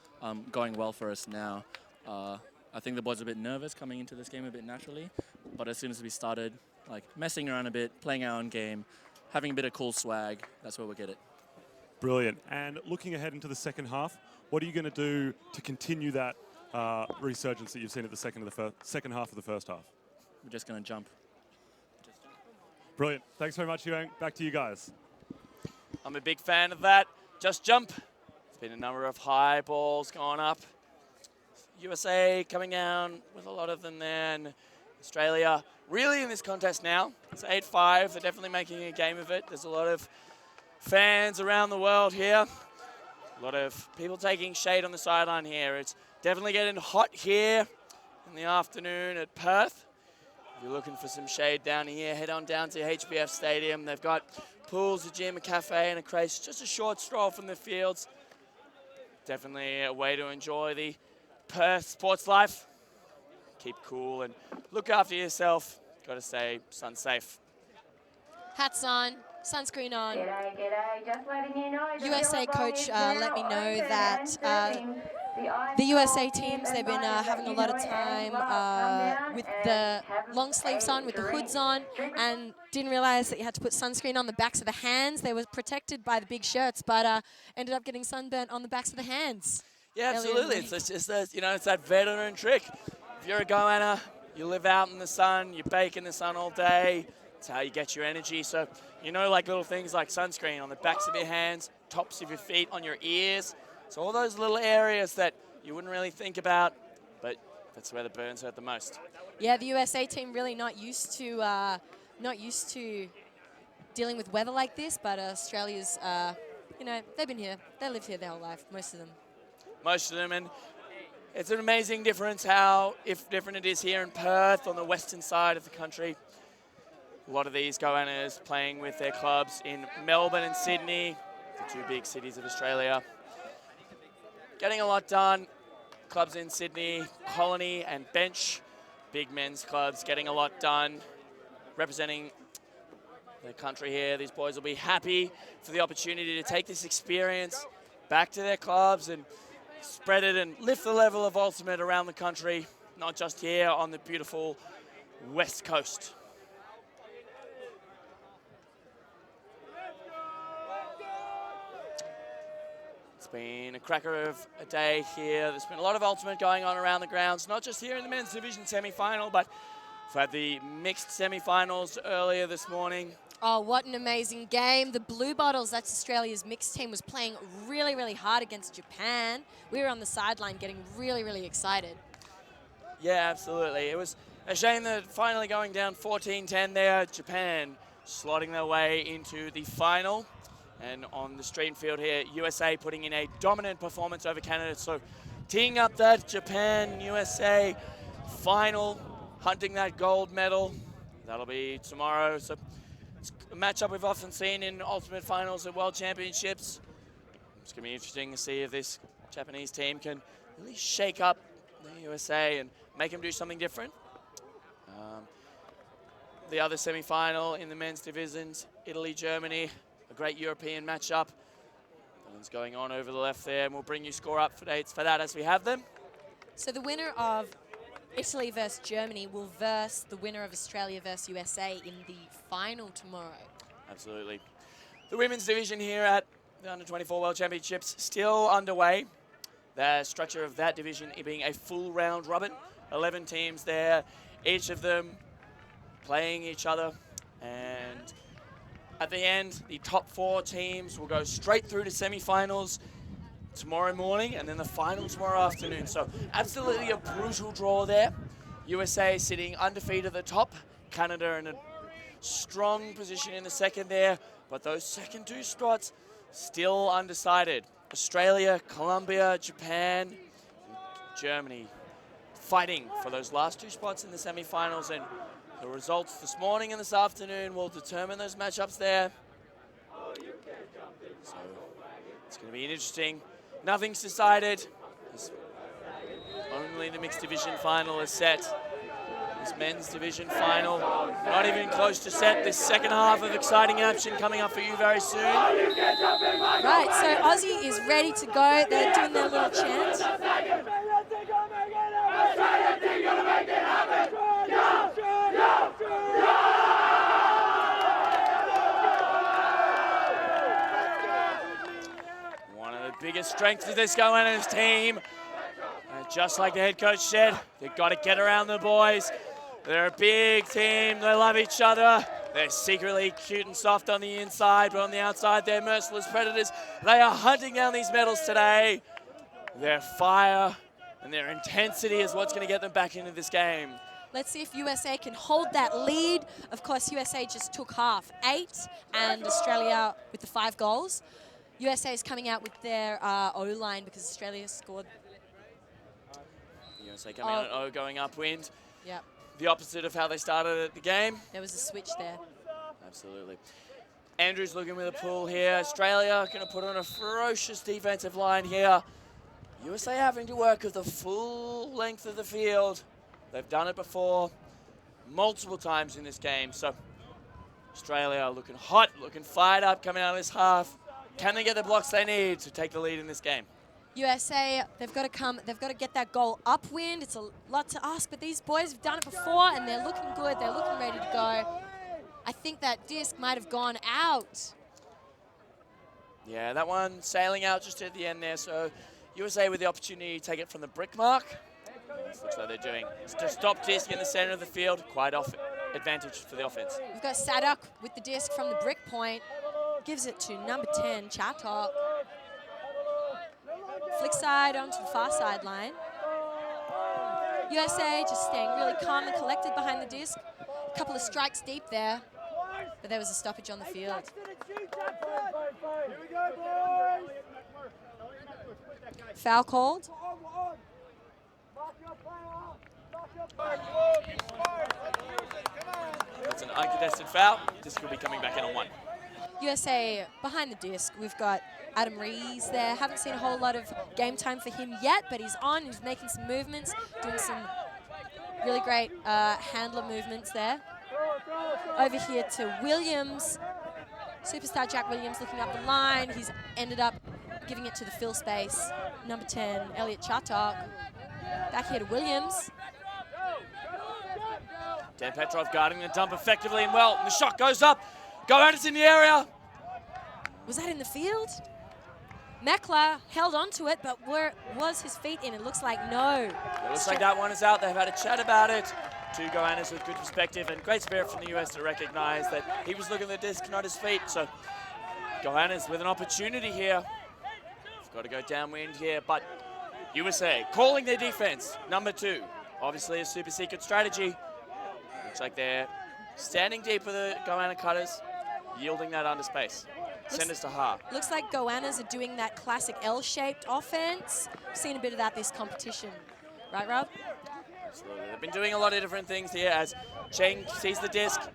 going well for us now. I think the boys are a bit nervous coming into this game a bit naturally, but as soon as we started like messing around a bit, playing our own game, having a bit of cool swag, that's where we'll get it. Brilliant. And looking ahead into the second half, what are you going to do to continue that resurgence that you've seen at the second half of the first half? We're just going to jump. Brilliant. Thanks very much, Yuang. Back to you guys. I'm a big fan of that. Just jump. There's been a number of high balls going up. USA coming down with a lot of them there, and Australia really in this contest now. It's 8-5. They're definitely making a game of it. There's a lot of fans around the world here. A lot of people taking shade on the sideline here. It's definitely getting hot here in the afternoon at Perth. If you're looking for some shade down here, head on down to HBF Stadium. They've got pools, a gym, a cafe, and a creche. Just a short stroll from the fields. Definitely a way to enjoy the Perth sports life. Keep cool and look after yourself. Got to stay sun safe. Hats on, sunscreen on. G'day, g'day. Just letting you know. the USA Billabong coach is now let me know open that and serving. the USA ice teams, cold they've been invited having a that lot you of know time Angela, come with down the and have long sleeves a on, with the drink. hoods on, and didn't realize that you had to put sunscreen on the backs of the hands. They were protected by the big shirts, but ended up getting sunburnt on the backs of the hands. Yeah, earlier in the absolutely. week. It's just that, it's that veteran trick. If you're a goanna, you live out in the sun, you bake in the sun all day. It's how you get your energy. So, like little things like sunscreen on the backs of your hands, tops of your feet, on your ears. So all those little areas that you wouldn't really think about, but that's where the burns hurt the most. Yeah, the USA team really not used to dealing with weather like this, but Australia's, they've been here. They lived here their whole life, most of them. Most of them, and it's an amazing difference how different it is here in Perth on the western side of the country. A lot of these goannas playing with their clubs in Melbourne and Sydney, the two big cities of Australia. Getting a lot done. Clubs in Sydney, Colony and Bench, big men's clubs, getting a lot done, representing the country here. These boys will be happy for the opportunity to take this experience back to their clubs and spread it and lift the level of ultimate around the country, not just here on the beautiful West Coast. It's been a cracker of a day here. There's been a lot of ultimate going on around the grounds, not just here in the men's division semi-final, but we've had the mixed semi-finals earlier this morning. Oh, what an amazing game. The Blue Bottles, that's Australia's mixed team, was playing really, really hard against Japan. We were on the sideline getting really, really excited. Yeah, absolutely. It was a shame that finally going down 14-10 there, Japan slotting their way into the final. And on the stream field here, USA putting in a dominant performance over Canada. So teeing up that Japan-USA final, hunting that gold medal. That'll be tomorrow. So it's a matchup we've often seen in ultimate finals at World Championships. It's going to be interesting to see if this Japanese team can really shake up the USA and make them do something different. The other semi-final in the men's divisions, Italy-Germany, a great European matchup. That one's going on over the left there, and we'll bring you score updates for that as we have them. So the winner of Italy versus Germany will verse the winner of Australia versus USA in the final tomorrow. Absolutely. The women's division here at the Under-24 World Championships still underway. The structure of that division being a full round robin. 11 teams there, each of them playing each other. And at the end, the top 4 teams will go straight through to semi-finals tomorrow morning and then the final tomorrow afternoon. So absolutely a brutal draw there. USA sitting undefeated at the top. Canada in a strong position in the second there. But those second 2 spots still undecided. Australia, Colombia, Japan, and Germany fighting for those last 2 spots in the semi-finals, and the results this morning and this afternoon will determine those matchups there. So it's going to be interesting. Nothing's decided. Only the mixed division final is set. This men's division final, not even close to set. This second half of exciting action coming up for you very soon. Right, so Aussie is ready to go. They're doing their little chant. One of the biggest strengths of this Goanna's team. And just like the head coach said, they've got to get around the boys. They're a big team, they love each other. They're secretly cute and soft on the inside, but on the outside, they're merciless predators. They are hunting down these medals today. Their fire and their intensity is what's going to get them back into this game. Let's see if USA can hold that lead. Of course, USA just took half, 8, and Australia with the 5 goals. USA is coming out with their O-line because Australia scored. USA coming out 0 going upwind. Yep. The opposite of how they started the game. There was a switch there. Absolutely. Andrews looking with a pull here. Australia going to put on a ferocious defensive line here. USA having to work with the full length of the field. They've done it before multiple times in this game. So Australia looking hot, looking fired up coming out of this half. Can they get the blocks they need to take the lead in this game? USA, they've got to get that goal upwind. It's a lot to ask, but these boys have done it before and they're looking good. They're looking ready to go. I think that disc might have gone out. Yeah, that one sailing out just at the end there. So USA with the opportunity to take it from the brick mark. Looks like they're doing. It's just stop disc in the center of the field. Quite off advantage for the offense. We've got Sadok with the disc from the brick point. Gives it to number 10, Chatok. Flick side onto the far sideline. USA just staying really calm and collected behind the disc. A couple of strikes deep there, but there was a stoppage on the field. Foul called. That's an uncontested foul. Disc will be coming back in on 1. USA behind the disc. We've got Adam Rees there. Haven't seen a whole lot of game time for him yet, but he's on. He's making some movements, doing some really great handler movements there. Over here to Williams. Superstar Jack Williams looking up the line. He's ended up giving it to the fill space. Number 10, Elliot Chatok. Back here to Williams. Dan Petrov guarding the dump effectively and well. And the shot goes up. Goannis in the area. Was that in the field? Meckler held on to it, but where was his feet in? It looks like no. It looks like that one is out. They've had a chat about it. Two Goannis with good perspective and great spirit from the US to recognize that he was looking at the disc, not his feet. So Goannis with an opportunity here. They've got to go downwind here, but USA calling their defense. Number 2, obviously a super secret strategy. Looks like they're standing deep with the Goanna cutters, yielding that under space. Send us to Ha. Looks like Goannas are doing that classic L-shaped offense. We've seen a bit of that this competition. Right, Rob? Absolutely. They've been doing a lot of different things here as Cheng sees the disc. He's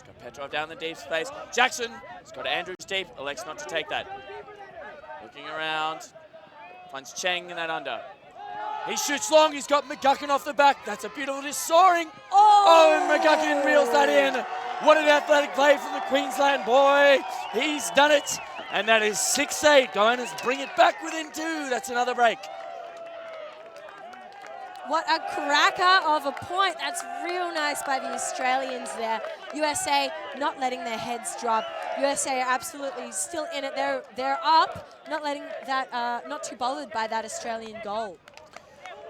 got Petrov down the deep space. Jackson has got Andrews deep, elects not to take that. Looking around, finds Cheng in that under. He shoots long, he's got McGuckin off the back. That's a beautiful disc soaring. Oh, and McGuckin reels that in. What an athletic play from the Queensland boy. He's done it. And that is 6-8. Goannas bring it back within 2. That's another break. What a cracker of a point. That's real nice by the Australians there. USA not letting their heads drop. USA are absolutely still in it. They're up, not letting that, not too bothered by that Australian goal.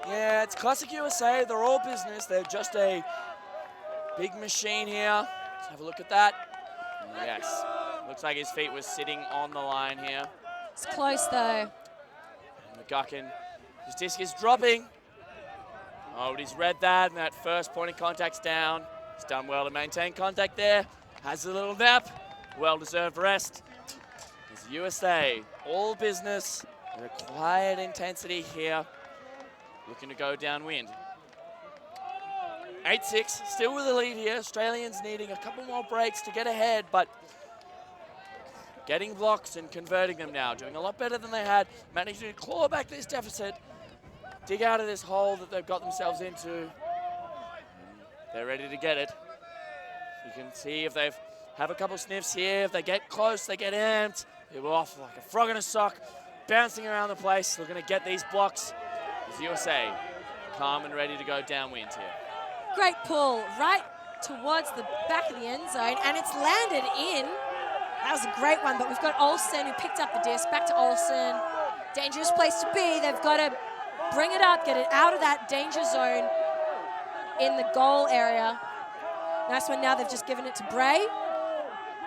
Yeah, it's classic USA. They're all business. They're just a big machine here. Let's have a look at that. Yes. Looks like his feet was sitting on the line here. It's close though. And McGuckin, his disc is dropping. Oh, but he's read that, and that first point of contact's down. He's done well to maintain contact there. Has a little nap. Well-deserved rest. It's USA. All business with a quiet intensity here. Looking to go downwind. 8-6, still with the lead here. Australians needing a couple more breaks to get ahead, but getting blocks and converting them now. Doing a lot better than they had. Managing to claw back this deficit. Dig out of this hole that they've got themselves into. They're ready to get it. You can see if they have a couple sniffs here. If they get close, they get amped. They're off like a frog in a sock, bouncing around the place. Looking to get these blocks. It's USA calm and ready to go downwind here. Great pull right towards the back of the end zone, and it's landed in. That was a great one, but we've got Olsen who picked up the disc. Back to Olsen. Dangerous place to be. They've got to bring it up, get it out of that danger zone in the goal area. Nice one now. They've just given it to Bray.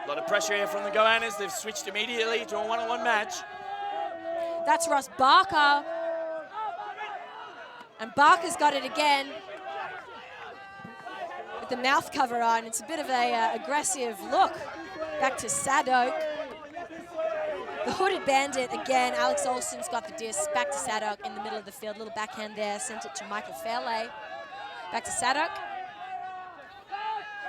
A lot of pressure here from the Goannas. They've switched immediately to a one-on-one match. That's Ross Barker. And Barker's got it again with the mouth cover on. It's a bit of a aggressive look. Back to Sadok. The hooded bandit again. Alex Olsen's got the disc. Back to Sadok in the middle of the field. Little backhand there. Sent it to Michael Fairley. Back to Sadok.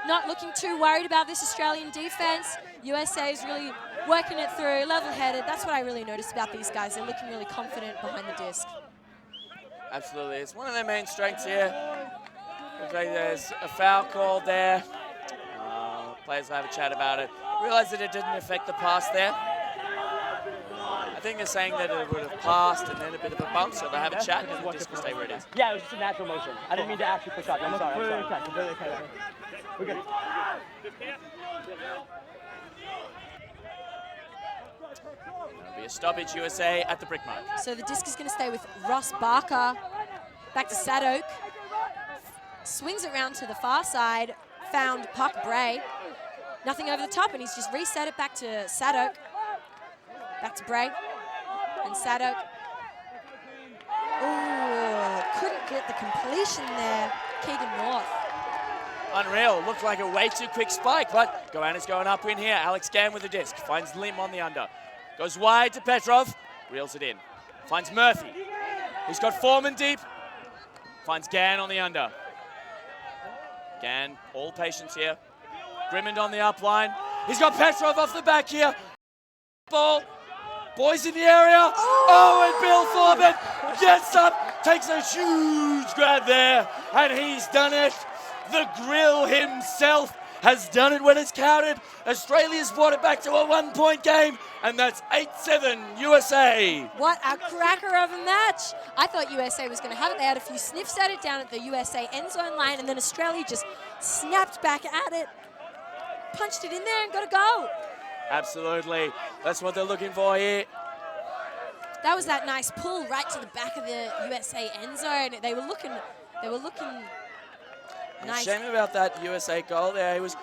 Not looking too worried about this Australian defense. USA is really working it through, level-headed. That's what I really noticed about these guys. They're looking really confident behind the disc. Absolutely. It's one of their main strengths here. Looks like there's a foul called there. Players will have a chat about it. Realize that it didn't affect the pass there. I think they're saying that it would have passed and then a bit of a bump, so they have a chat and the disc will stay where it is. Yeah, it was just a natural motion. I didn't mean to actually push up. I'm sorry. We're good. That'll be a stoppage, USA at the brick mark. So the disc is going to stay with Ross Barker. Back to Sadok. Swings it round to the far side. Found Puck Bray. Nothing over the top, and he's just reset it back to Sadok. Back to Bray. And Sadok. Ooh, couldn't get the completion there. Keegan North. Unreal. Looked like a way too quick spike, but Goanna's going up in here. Alex Gann with the disc. Finds Lim on the under. Goes wide to Petrov. Reels it in. Finds Murphy. He's got Foreman deep. Finds Gann on the under. Gann, all patience here. Grimmond on the up line. He's got Petrov off the back here. Ball. Boys in the area. Oh, and Bill Foreman gets up, takes a huge grab there, and he's done it. The Grill himself has done it when it's counted. Australia's brought it back to a 1-point game, and that's 8-7 USA. What a cracker of a match. I thought USA was going to have it. They had a few sniffs at it down at the USA end zone line, and then Australia just snapped back at it, punched it in there, and got a goal. Absolutely. That's what they're looking for here. That was that nice pull right to the back of the USA end zone. They were looking nice. Shame about that USA goal there. He was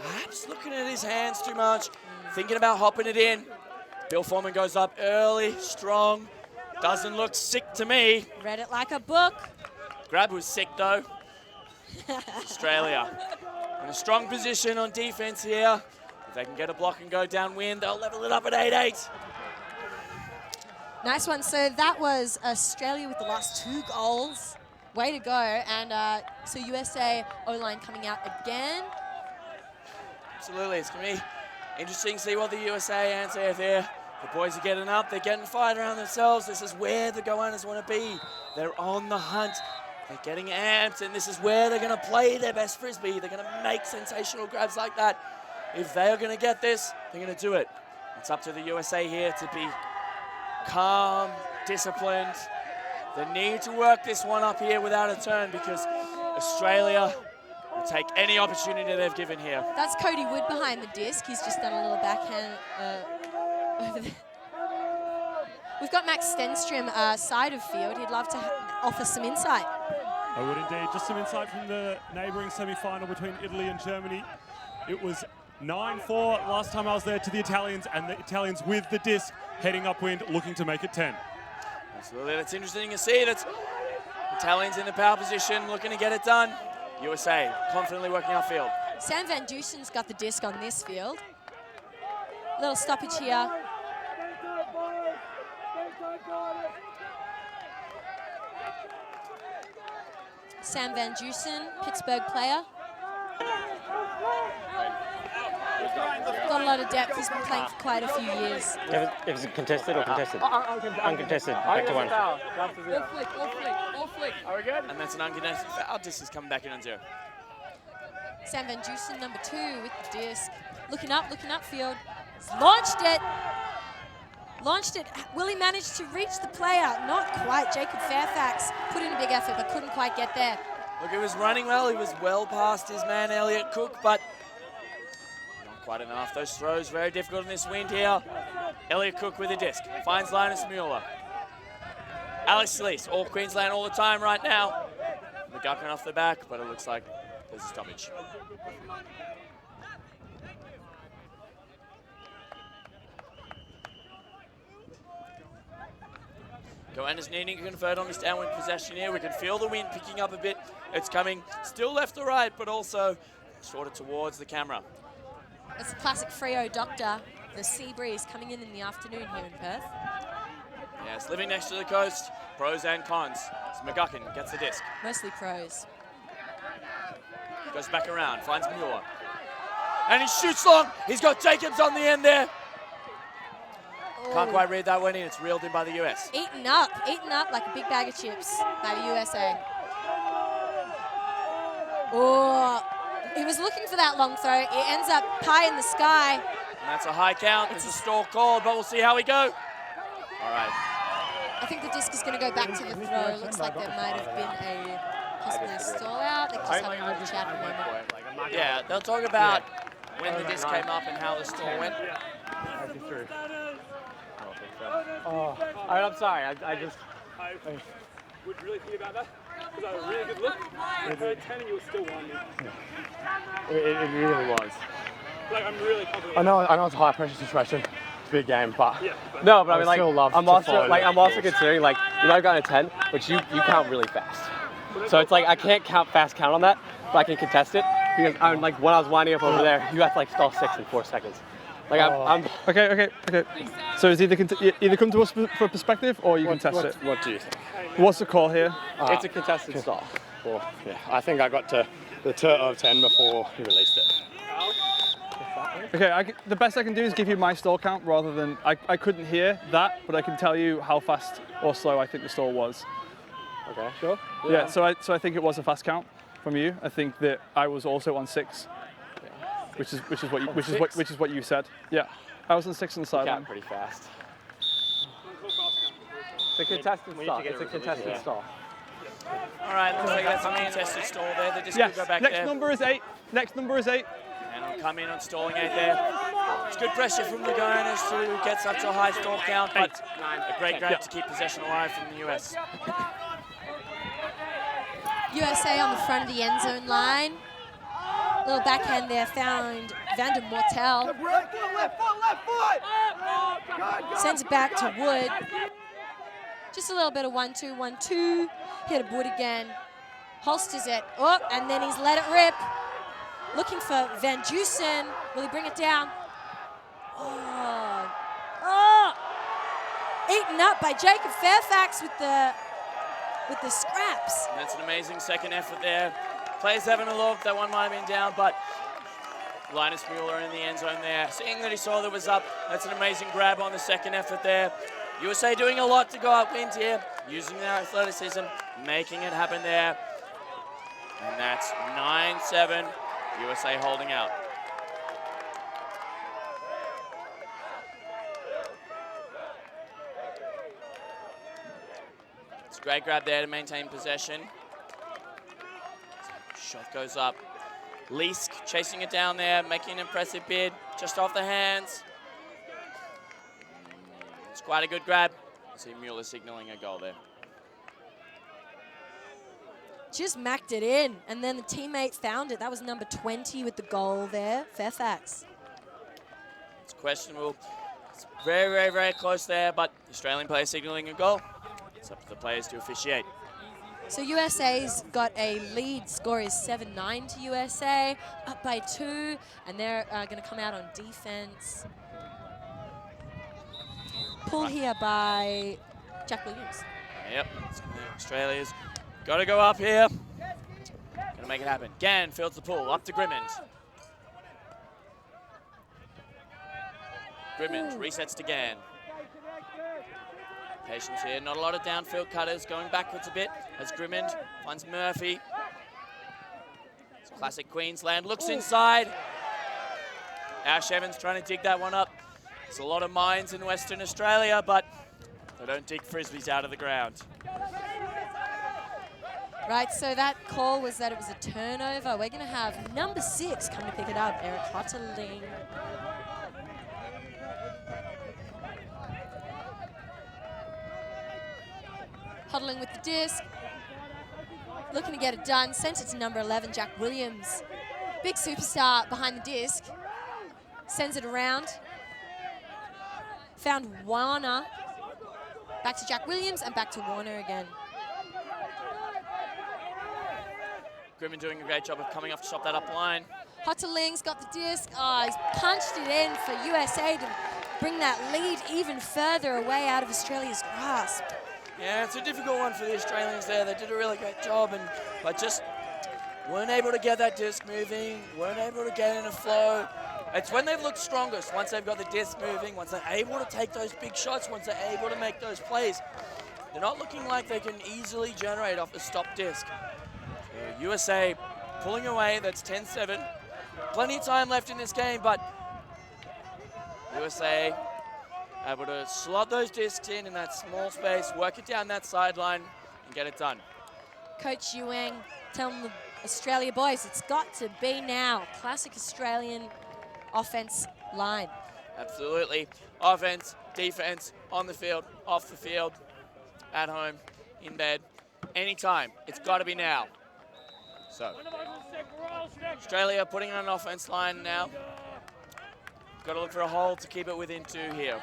perhaps looking at his hands too much, thinking about hopping it in. Bill Foreman goes up early, strong. Doesn't look sick to me. Read it like a book. Grab was sick though. Australia in a strong position on defense here. If they can get a block and go downwind, they'll level it up at 8-8. Nice one. So that was Australia with the last 2 goals. Way to go. And so USA O-line coming out again. Absolutely. It's going to be interesting to see what the USA answer here. The boys are getting up. They're getting fired around themselves. This is where the Goannas want to be. They're on the hunt. They're getting amped, and this is where they're going to play their best frisbee. They're going to make sensational grabs like that. If they are going to get this, they're going to do it. It's up to the USA here to be calm, disciplined. They need to work this one up here without a turn because Australia will take any opportunity they've given here. That's Cody Wood behind the disc. He's just done a little backhand over there. We've got Max Stenstrom side of field. He'd love to offer some insight. I would indeed. Just some insight from the neighbouring semi-final between Italy and Germany. It was 9-4 last time I was there to the Italians, and the Italians with the disc heading upwind, looking to make it 10. Absolutely, that's interesting to see. That's Italians in the power position, looking to get it done. USA confidently working upfield. Sam Van Dusen's got the disc on this field. Little stoppage here. Sam Van Dusen, Pittsburgh player. Got a lot of depth. He's been playing for quite a few years. It was contested or contested? Uncontested. Back to 1. All flick. Are we good? And that's an uncontested foul. Disc is coming back in on 0. Sam Van Dusen, number 2 with the disc. Looking up field. He's launched it. Will he manage to reach the player? Not quite. Jacob Fairfax put in a big effort, but couldn't quite get there. Look, he was running well. He was well past his man, Elliot Cook, but not quite enough. Those throws very difficult in this wind here. Elliot Cook with a disc. Finds Linus Mueller. Alex Lees, all Queensland all the time right now. McGuckin off the back, but it looks like there's a stoppage. Goanna's needing to convert on this downwind possession here. We can feel the wind picking up a bit. It's coming still left to right, but also sort of towards the camera. It's a classic Freo doctor. the sea breeze coming in the afternoon here in Perth. Yes, living next to the coast, pros and cons. So McGuckin gets the disc. Mostly pros. Goes back around, finds Muir. And he shoots long. He's got Jacobs on the end there. Can't quite read that one in. It's reeled in by the US. Eaten up like a big bag of chips by the USA. Oh, he was looking for that long throw. It ends up high in the sky. And that's a high count. It's a stall call, but we'll see how we go. All right. I think the disc is going to go back to the throw. Looks like there might have been a possibly stall out. They're just having a little chat at the moment. Yeah, they'll talk about when the disc came up and how the stall went. Oh, I'm sorry. I just. I would really think about that because I had a really good look. I heard 10 and you were still winding. It really was. Like, I'm really confident. I know it's a high pressure situation. It's a big game, but Yeah, no, but I mean, I like, still love I'm to also follow like, the I'm also rules. considering, like, you might have gotten a 10, but you count really fast. So it's like I can't fast count on that, but I can contest it because I'm like when I was winding up over there, you have to like stall 6 in 4 seconds. Like I'm Okay. So it's either come to us for perspective or you contest it. What do you think? What's the call here? It's a contested stall. Well, yeah, I think I got to the turn of 10 before he released it. Okay, the best I can do is give you my stall count rather than, I couldn't hear that, but I can tell you how fast or slow I think the stall was. Okay, sure. Yeah, so I think it was a fast count from you. I think that I was also on 6, which is what you said. Yeah, I was on 6 on the sideline. Pretty fast. It's a contested stall. It's a contested stall. All right, looks like that's a contested stall there. The disc Yes, will go back next there. number is 8. Next number is 8. And it'll come in on stalling 8 there. It's good pressure from the Goaners to get such a high stall count, but a great grab to keep possession alive from the US. USA on the front of the end zone line. Little backhand there, found Vander Mortel. Sends it back to Wood. Just a little bit of 1-2, 1-2. Hit a Wood again. Holsters it. Oh, and then he's let it rip. Looking for Van Dusen. Will he bring it down? Oh. Eaten up by Jacob Fairfax with the scraps. And that's an amazing second effort there. Players having a look. That one might have been down, but Linus Mueller in the end zone there. Seeing that he saw that was up, that's an amazing grab on the second effort there. USA doing a lot to go upwind here, using their athleticism, making it happen there. And that's 9-7, USA holding out. It's a great grab there to maintain possession. Shot goes up. Leask chasing it down there, making an impressive bid, just off the hands. It's quite a good grab. See Mueller signaling a goal there. Just macked it in, and then the teammate found it. That was number 20 with the goal there, Fairfax. It's questionable. It's very, very, very close there, but the Australian player signaling a goal. It's up to the players to officiate. So USA's got a lead. Score is 7-9 to USA, up by 2, and they're going to come out on defense. Pull here by Jack Williams. Yep, Australia's got to go up here. Going to make it happen. Gann fields the pull, up to Grimmond. Grimmond resets to Gann. Patience here, not a lot of downfield cutters, going backwards a bit as Grimmond finds Murphy. It's classic Queensland, looks inside. Ash Evans trying to dig that one up. There's a lot of mines in Western Australia, but they don't dig frisbees out of the ground. Right, so that call was that it was a turnover. We're going to have number 6 come to pick it up, Eric Hotterling. Huddling with the disc, looking to get it done. Sent it to number 11, Jack Williams. Big superstar behind the disc. Sends it around. Found Warner. Back to Jack Williams and back to Warner again. Grimmond doing a great job of coming off to stop that up line. Hotterling's got the disc. Oh, he's punched it in for USA to bring that lead even further away out of Australia's grasp. Yeah, it's a difficult one for the Australians there. They did a really great job, but just weren't able to get that disc moving, weren't able to get in a flow. It's when they've looked strongest, once they've got the disc moving, once they're able to take those big shots, once they're able to make those plays. They're not looking like they can easily generate off the stop disc. So USA pulling away, that's 10-7. Plenty of time left in this game, but USA able to slot those discs in that small space, work it down that sideline, and get it done. Coach Ewing telling the Australia boys, it's got to be now. Classic Australian offense line. Absolutely. Offense, defense, on the field, off the field, at home, in bed, anytime. It's got to be now. So, Australia putting on an offense line now. Got to look for a hole to keep it within 2 here.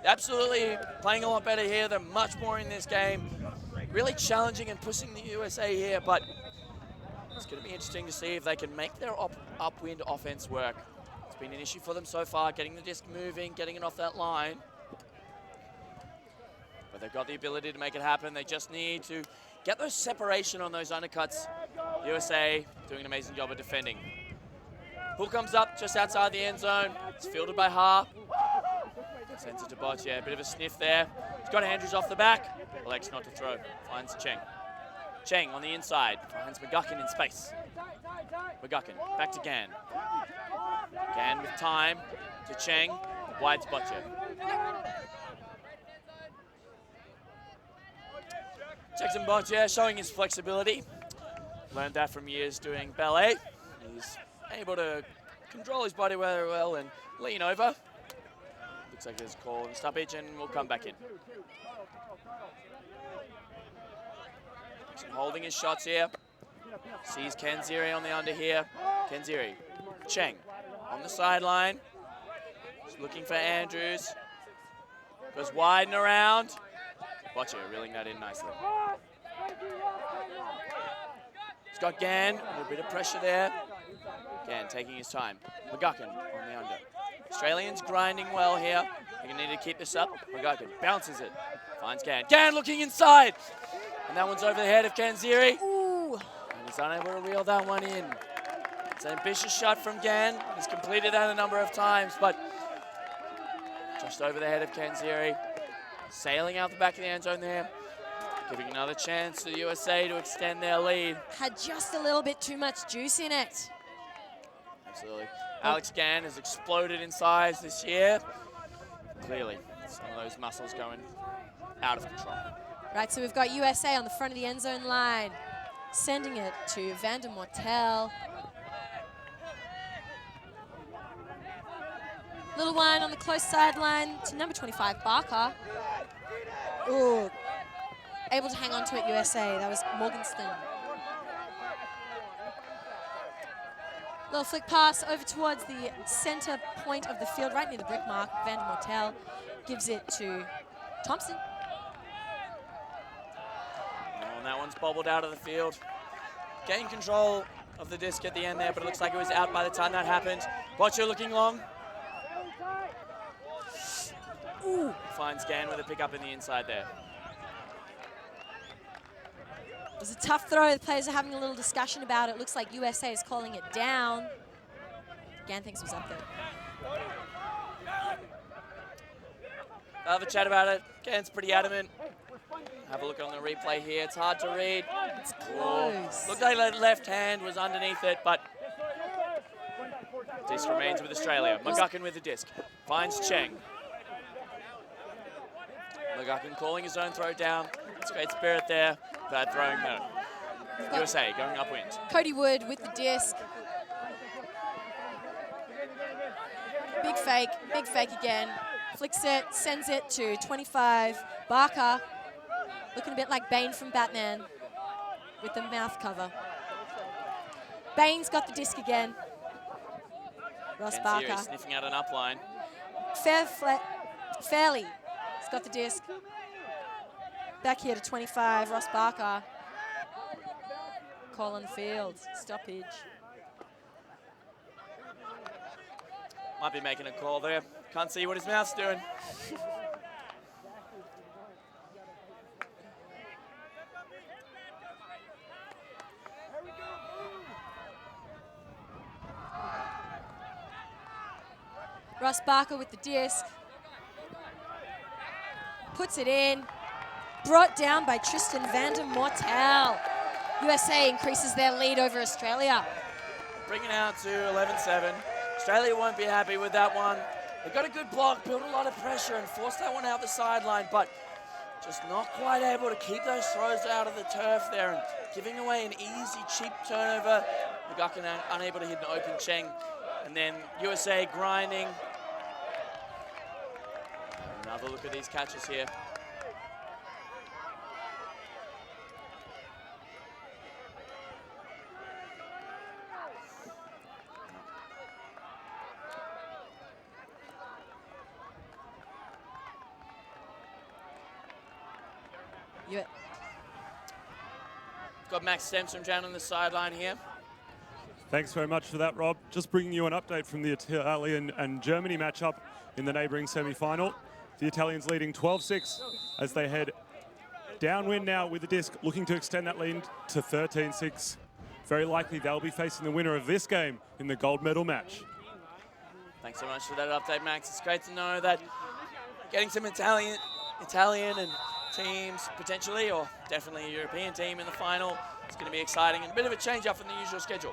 Absolutely playing a lot better here. They're much more in this game. Really challenging and pushing the USA here, but it's going to be interesting to see if they can make their upwind offense work. It's been an issue for them so far, getting the disc moving, getting it off that line. But they've got the ability to make it happen. They just need to get those separation on those undercuts. USA doing an amazing job of defending. Pull comes up just outside the end zone. It's fielded by Ha. Sends it to Botch, yeah, a bit of a sniff there. He's got Andrews off the back. Elects not to throw. Finds Cheng. Cheng on the inside. Finds McGuckin in space. McGuckin back to Gan. Gan with time to Cheng. Wide to Botch. Jackson Botch, showing his flexibility. Learned that from years doing ballet. He's able to control his body very well and lean over. Looks like there's a call and stoppage, and we'll come back in. Jackson holding his shots here. Sees Kanziri on the under here. Kanziri. Cheng on the sideline. Just looking for Andrews. Goes wide and around. Botcher reeling that in nicely. He's got Gan, a bit of pressure there. Gan taking his time. McGuckin on the under. Australians grinding well here. They're going to need to keep this up. McGuckin bounces it. Finds Gan. Gan looking inside. And that one's over the head of Kanziri. Ooh. And he's unable to reel that one in. It's an ambitious shot from Gan. He's completed that a number of times, but just over the head of Kanziri. Sailing out the back of the end zone there. Giving another chance to the USA to extend their lead. Had just a little bit too much juice in it. Absolutely. Alex Gan has exploded in size this year. Clearly, some of those muscles going out of control. Right, so we've got USA on the front of the end zone line, sending it to Vander Mortel. Little one on the close sideline to number 25, Barker. Ooh, able to hang on to it, USA. That was Morgenstern. Little flick pass over towards the center point of the field, right near the brick mark. Vander Mortel gives it to Thompson. And that one's bobbled out of the field. Gained control of the disc at the end there, but it looks like it was out by the time that happened. Botcher looking long. Ooh. Finds Gan with a pickup in the inside there. It was a tough throw. The players are having a little discussion about it. Looks like USA is calling it down. Gan thinks it was up there. They'll have a chat about it. Gan's pretty adamant. Have a look on the replay here. It's hard to read. It's close. Looked like that left hand was underneath it, but disc remains with Australia. McGuckin with the disc. Finds Cheng. McGuckin calling his own throw down. It's great spirit there. Bad throwing, no. USA going upwind. Cody Wood with the disc. Big fake again. Flicks it, sends it to 25. Barker, looking a bit like Bane from Batman with the mouth cover. Bane's got the disc again. Ross Barker. Sniffing out an upline. Fairley has got the disc. Back here to 25, Ross Barker. Call on the field, stoppage. Might be making a call there. Can't see what his mouth's doing. Ross Barker with the disc. Puts it in. Brought down by Tristan van der Mortel. USA increases their lead over Australia. Bringing out to 11-7. Australia won't be happy with that one. They got a good block, built a lot of pressure, and forced that one out the sideline, but just not quite able to keep those throws out of the turf there and giving away an easy, cheap turnover. McGuckin unable to hit an open Cheng. And then USA grinding. Another look at these catches here. Yeah. Got Max Stenstrom down on the sideline here. Thanks very much for that, Rob. Just bringing you an update from the Italian and Germany matchup in the neighbouring semi-final. The Italians leading 12-6 as they head downwind now with the disc, looking to extend that lead to 13-6. Very likely they'll be facing the winner of this game in the gold medal match. Thanks so much for that update, Max. It's great to know that getting some Italian and teams potentially, or definitely a European team in the final, it's going to be exciting and a bit of a change up from the usual schedule.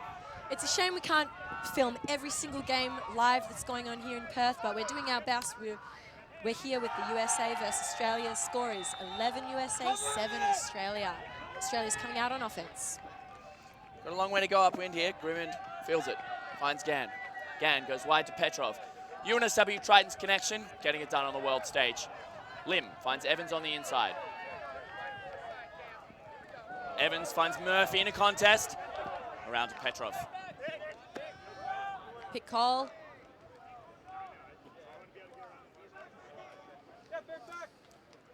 It's a shame we can't film every single game live that's going on here in Perth, but we're doing our best. We're here with the USA versus Australia. Score is 11 USA, 7 Australia. Australia's coming out on offense. Got a long way to go upwind here. Grimmond feels it, finds Gann. Gann goes wide to Petrov. UNSW Triton's connection, getting it done on the world stage. Lim finds Evans on the inside. Evans finds Murphy in a contest. Around to Petrov. Pick call.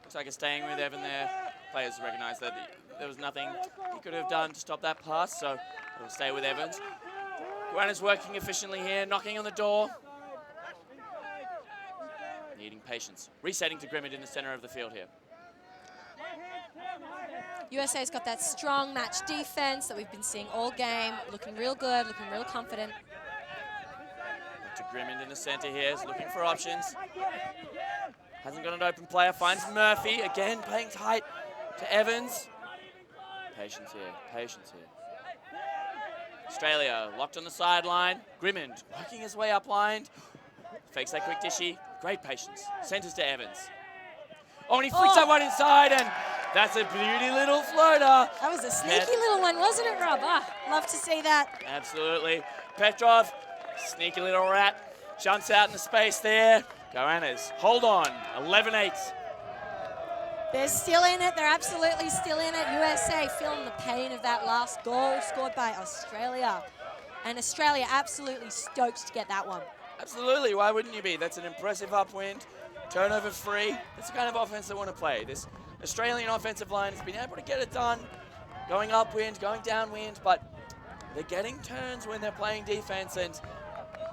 Looks like it's staying with Evan there. Players recognize that there was nothing he could have done to stop that pass, so it'll stay with Evans. Guana's working efficiently here, knocking on the door. Needing patience. Resetting to Grimmond in the center of the field here. USA's got that strong match defense that we've been seeing all game. Looking real good, looking real confident. To Grimmond in the center here, is looking for options. Hasn't got an open player, finds Murphy, again playing tight to Evans. Patience here, patience here. Australia locked on the sideline. Grimmond working his way up line. Fakes that quick dishy, great patience. Centers to Evans. Oh, and he flicks that one inside, and that's a beauty little floater. That was a sneaky little one, wasn't it, Rob? Ah, love to see that. Absolutely. Petrov, sneaky little rat, jumps out in the space there. Goannas, hold on, 11-8. They're still in it. They're absolutely still in it. USA feeling the pain of that last goal scored by Australia. And Australia absolutely stoked to get that one. Absolutely, why wouldn't you be? That's an impressive upwind, turnover free. That's the kind of offense they want to play. This Australian offensive line has been able to get it done, going upwind, going downwind, but they're getting turns when they're playing defense and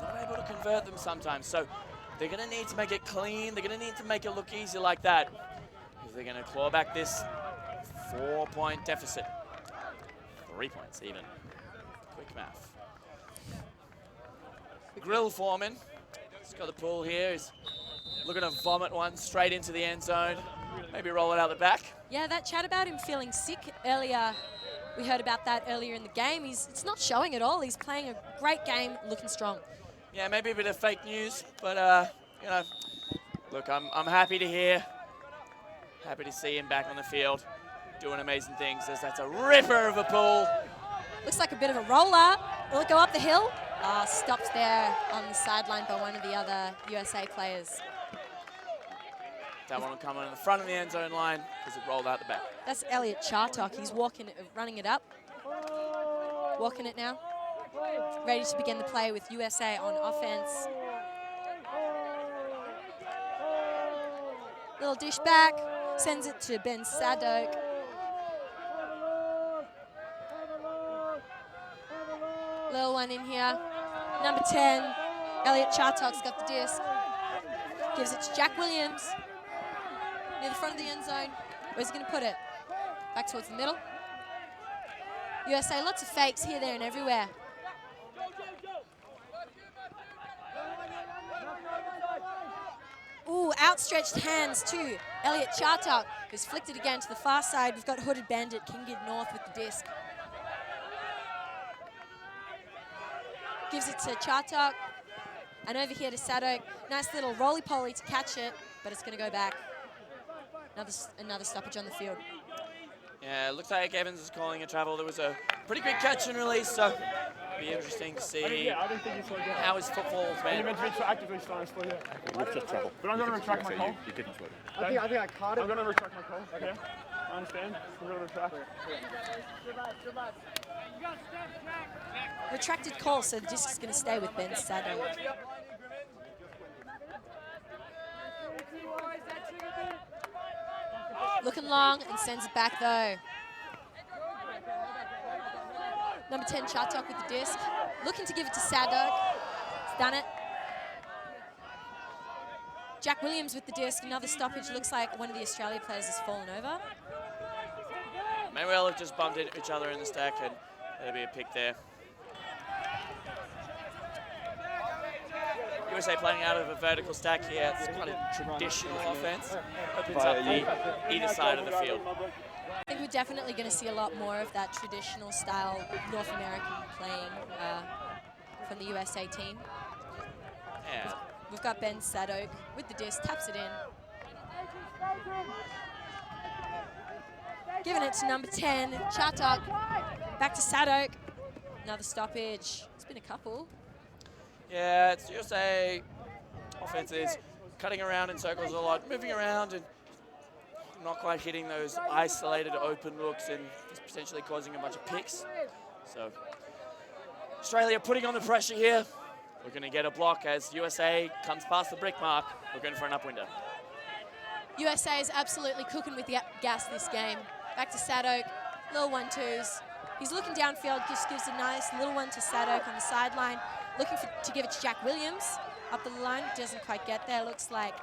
not able to convert them sometimes. So they're going to need to make it clean. They're going to need to make it look easy like that if they're going to claw back this 4-point deficit. 3 points even. Quick math. Grill Foreman, he's got the pull here. He's looking to vomit one straight into the end zone. Maybe roll it out the back. Yeah, that chat about him feeling sick earlier, we heard about that earlier in the game. It's not showing at all. He's playing a great game, looking strong. Yeah, maybe a bit of fake news, but you know, look, I'm happy to hear, happy to see him back on the field, doing amazing things. That's a ripper of a pull. Looks like a bit of a roller. Will it go up the hill? Stopped there on the sideline by one of the other USA players. That one will come in the front of the end zone line because it rolled out the back. That's Elliot Chartok. He's running it up. Walking it now. Ready to begin the play with USA on offense. Little dish back. Sends it to Ben Sadok. Little one in here. Number 10. Elliot Chartock's got the disc. Gives it to Jack Williams. Near the front of the end zone. Where's he going to put it? Back towards the middle. USA, lots of fakes here, there, and everywhere. Ooh, outstretched hands to Elliot Chartock, who's flicked it again to the far side. We've got Hooded Bandit Kingid North with the disc. Gives it to Chartock. And over here to Sadok. Nice little roly-poly to catch it, but it's going to go back. Another stoppage on the field. Yeah, it looks like Evans is calling a travel. There was a pretty quick catch and release, so it'll be interesting to see how his football's been. You meant to actively stand still, yeah. With the trouble. But I'm going to retract my call. You didn't slow down. I think I caught it. I'm going to retract my call. Okay. I understand. I'm going to retract. Retracted call, so the disc is going to stay with Ben Sadok. Looking long and sends it back though. Number 10, Chartock with the disc. Looking to give it to Sadok. He's done it. Jack Williams with the disc. Another stoppage. Looks like one of the Australia players has fallen over. May well have just bumped into each other in the stack, and there'll be a pick there. USA playing out of a vertical stack here. It's quite a traditional offense. Opens up the either side of the field. I think we're definitely going to see a lot more of that traditional style North American playing from the USA team. Yeah. We've got Ben Sadok with the disc, taps it in. Giving it to number 10, Chartock. Back to Sadok. Another stoppage. It's been a couple. Yeah, it's USA offense is cutting around in circles a lot, moving around and not quite hitting those isolated open looks, and it's potentially causing a bunch of picks. So Australia putting on the pressure here. We're going to get a block as USA comes past the brick mark. We're going for an up window. USA is absolutely cooking with the gas this game. Back to Sadok, little 1-2s. He's looking downfield, just gives a nice little one to Sadok on the sideline. Looking to give it to Jack Williams. Up the line, doesn't quite get there. Looks like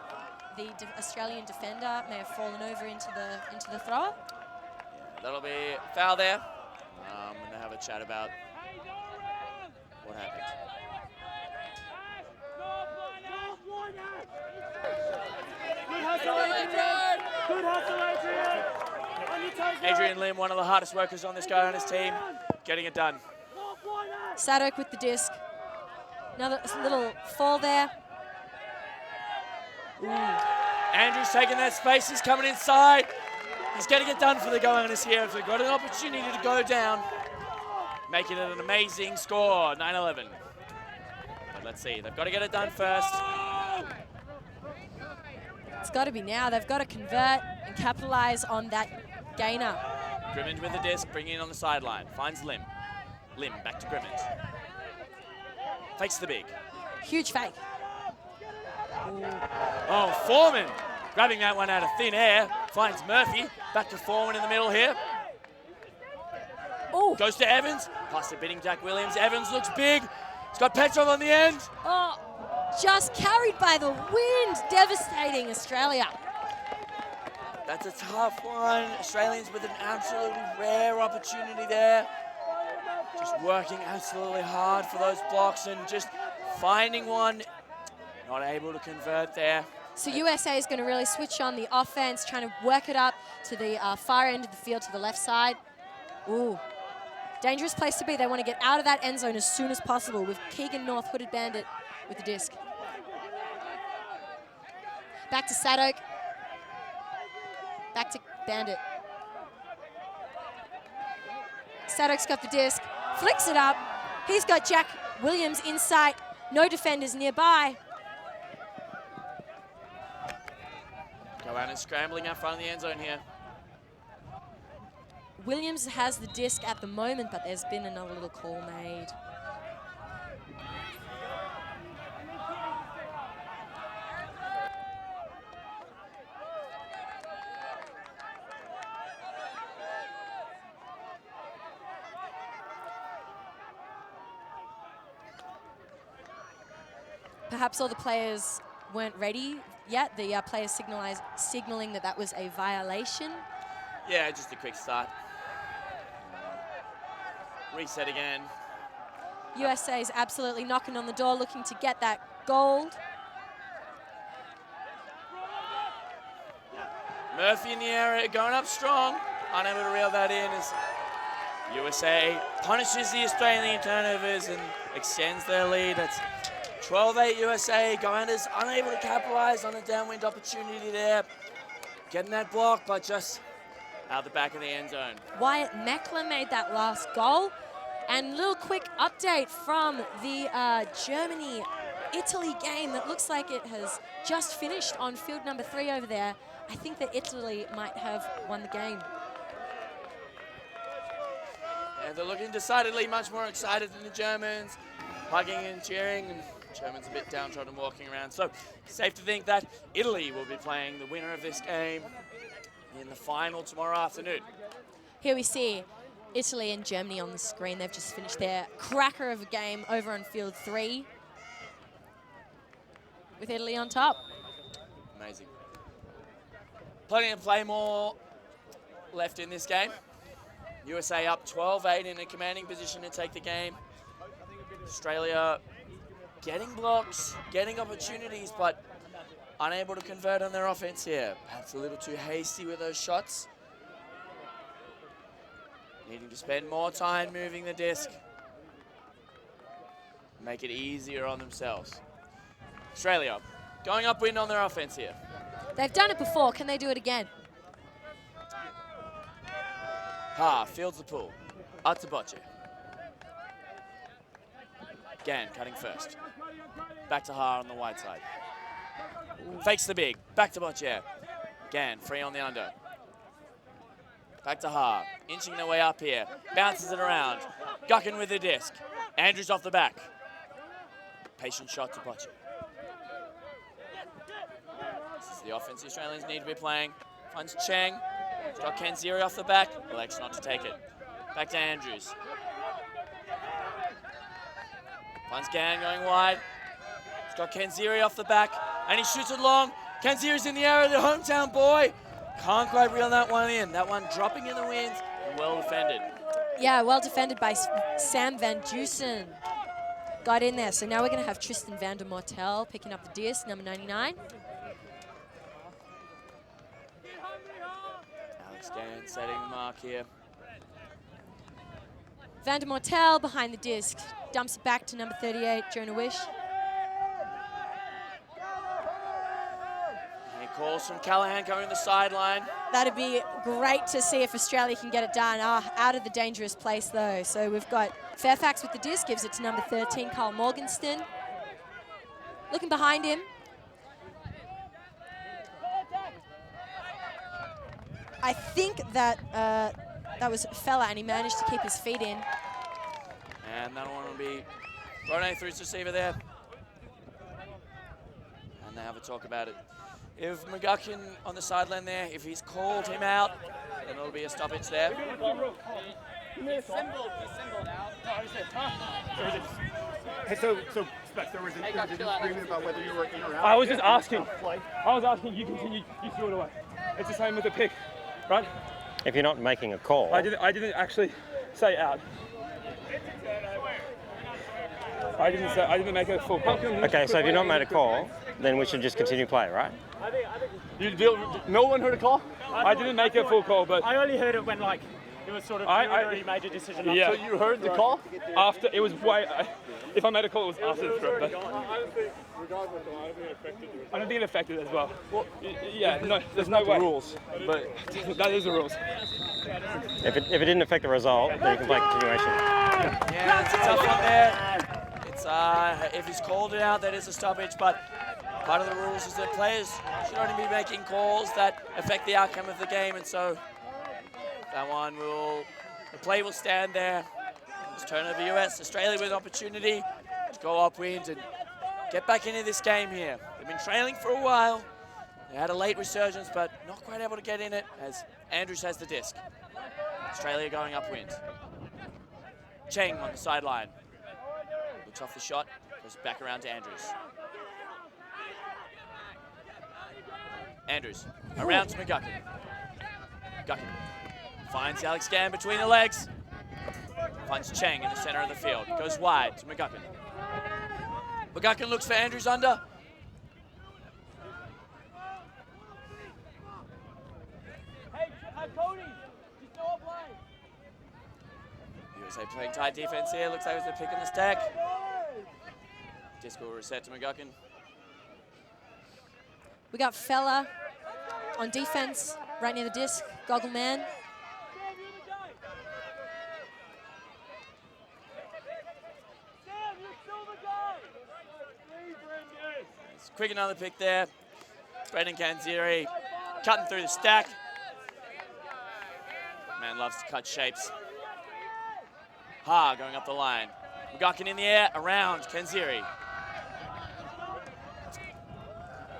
the Australian defender may have fallen over into the thrower. Yeah, that'll be foul there. I'm going to have a chat about what happened. Good hustle, Adrian. Adrian Lim, one of the hardest workers on this guy on his team, getting it done. Sadok with the disc. Another little fall there. Ooh. Andrew's taking that space. He's coming inside. He's getting it done for the Goaners here. If they've got an opportunity to go down, making it an amazing score, 9-11. But let's see. They've got to get it done first. It's got to be now. They've got to convert and capitalize on that gainer. Grimmond with the disc, bringing in on the sideline. Finds Lim. Lim back to Grimmond. Fakes the big. Huge fake. Ooh. Oh, Foreman grabbing that one out of thin air. Finds Murphy. Back to Foreman in the middle here. Ooh. Goes to Evans. Past the bidding Jack Williams. Evans looks big. He's got Petrov on the end. Oh, just carried by the wind. Devastating Australia. That's a tough one. Australians with an absolutely rare opportunity there. Just working absolutely hard for those blocks and just finding one. Not able to convert there. So USA is going to really switch on the offense, trying to work it up to the far end of the field, to the left side. Ooh, dangerous place to be. They want to get out of that end zone as soon as possible with Keegan North, Hooded Bandit, with the disc. Back to Sadok. Back to Bandit. Sadok's got the disc, flicks it up. He's got Jack Williams in sight. No defenders nearby. Goaners scrambling out front of the end zone here. Williams has the disc at the moment, but there's been another little call made. Perhaps all the players weren't ready yet. The players signaling that was a violation. Yeah, just a quick start. Reset again. USA is absolutely knocking on the door, looking to get that gold. Murphy in the area, going up strong. Unable to reel that in as USA punishes the Australian turnovers and extends their lead. It's 12-8 USA. Goanda's unable to capitalise on a downwind opportunity there. Getting that block, but just out the back of the end zone. Wyatt Meckler made that last goal. And little quick update from the Germany-Italy game that looks like it has just finished on field number 3 over there. I think that Italy might have won the game. And they're looking decidedly much more excited than the Germans, hugging and cheering, and Germans a bit downtrodden walking around. So safe to think that Italy will be playing the winner of this game in the final tomorrow afternoon. Here we see Italy and Germany on the screen. They've just finished their cracker of a game over on field 3 with Italy on top. Amazing. Plenty of play more left in this game. USA up 12-8 in a commanding position to take the game. Australia getting blocks, getting opportunities, but unable to convert on their offense here. Perhaps a little too hasty with those shots. Needing to spend more time moving the disc. Make it easier on themselves. Australia going upwind on their offense here. They've done it before. Can they do it again? Ha fields the pull. Ataboche. Again, cutting first. Back to Ha on the wide side. Fakes the big. Back to Boche. Again, free on the under. Back to Ha. Inching their way up here. Bounces it around. Guckin with the disc. Andrews off the back. Patient shot to Boche. This is the offense the Australians need to be playing. Finds Cheng. He's got Kenziri off the back. Elects not to take it. Back to Andrews. Finds Gang going wide. He's got Kenziri off the back. And he shoots it long. Kenziri's in the area, the hometown boy. Can't quite reel that one in. That one dropping in the wind and well defended. Yeah, well defended by Sam Van Dusen. Got in there. So now we're going to have Tristan van der Mortel picking up the disc, number 99. Alex Gann setting the mark here. Van der Mortel behind the disc. Dumps it back to number 38, Jonah Wish. Any calls from Callahan going the sideline. That'd be great to see if Australia can get it done. Out of the dangerous place, though. So we've got Fairfax with the disc, gives it to number 13, Carl Morgenston. Looking behind him. I think that that was Fella, and he managed to keep his feet in. And that one will be thrown through his receiver there. And they have a talk about it. If McGuckin on the sideline there, if he's called him out, then it'll be a stoppage there. He symboled out. Hey, so Specs, there was an agreement about whether you were in or out. I was just asking. I was asking, you continue, you threw it away. It's the same with the pick, right? If you're not making a call. I didn't actually say out. I didn't make a full call. Okay, so if you're not made a call, then we should just continue play, right? No one heard a call? I didn't make a full call, but I only heard it when it was sort of already made a decision. Yeah. So you heard the call? After, it was way, if I made a call, it was after the throw. But I don't think, regardless, I don't think it affected it as well. Yeah, no, there's no way. rules, but that is the rules. If it didn't affect the result, then you can play continuation. Yeah, it's a tough one there. It's, if he's called it out, that is a stoppage, but part of the rules is that players should only be making calls that affect the outcome of the game, and so that one the play will stand there. It's turnover US. Australia with an opportunity to go upwind and get back into this game here. They've been trailing for a while. They had a late resurgence, but not quite able to get in it as Andrews has the disc. Australia going upwind. Cheng on the sideline. Looks off the shot, goes back around to Andrews. Andrews around to McGuckin. McGuckin finds Alex Gann between the legs. Finds Cheng in the center of the field. Goes wide to McGuckin. McGuckin looks for Andrews under. USA playing tight defense here. Looks like it's the pick in the stack. Disc will reset to McGuckin. We got Fella on defense, right near the disc, goggle man. It's quick another pick there. Brendan Kanziri cutting through the stack. Man loves to cut shapes. Ha going up the line. McGuckin in the air, around Kanziri.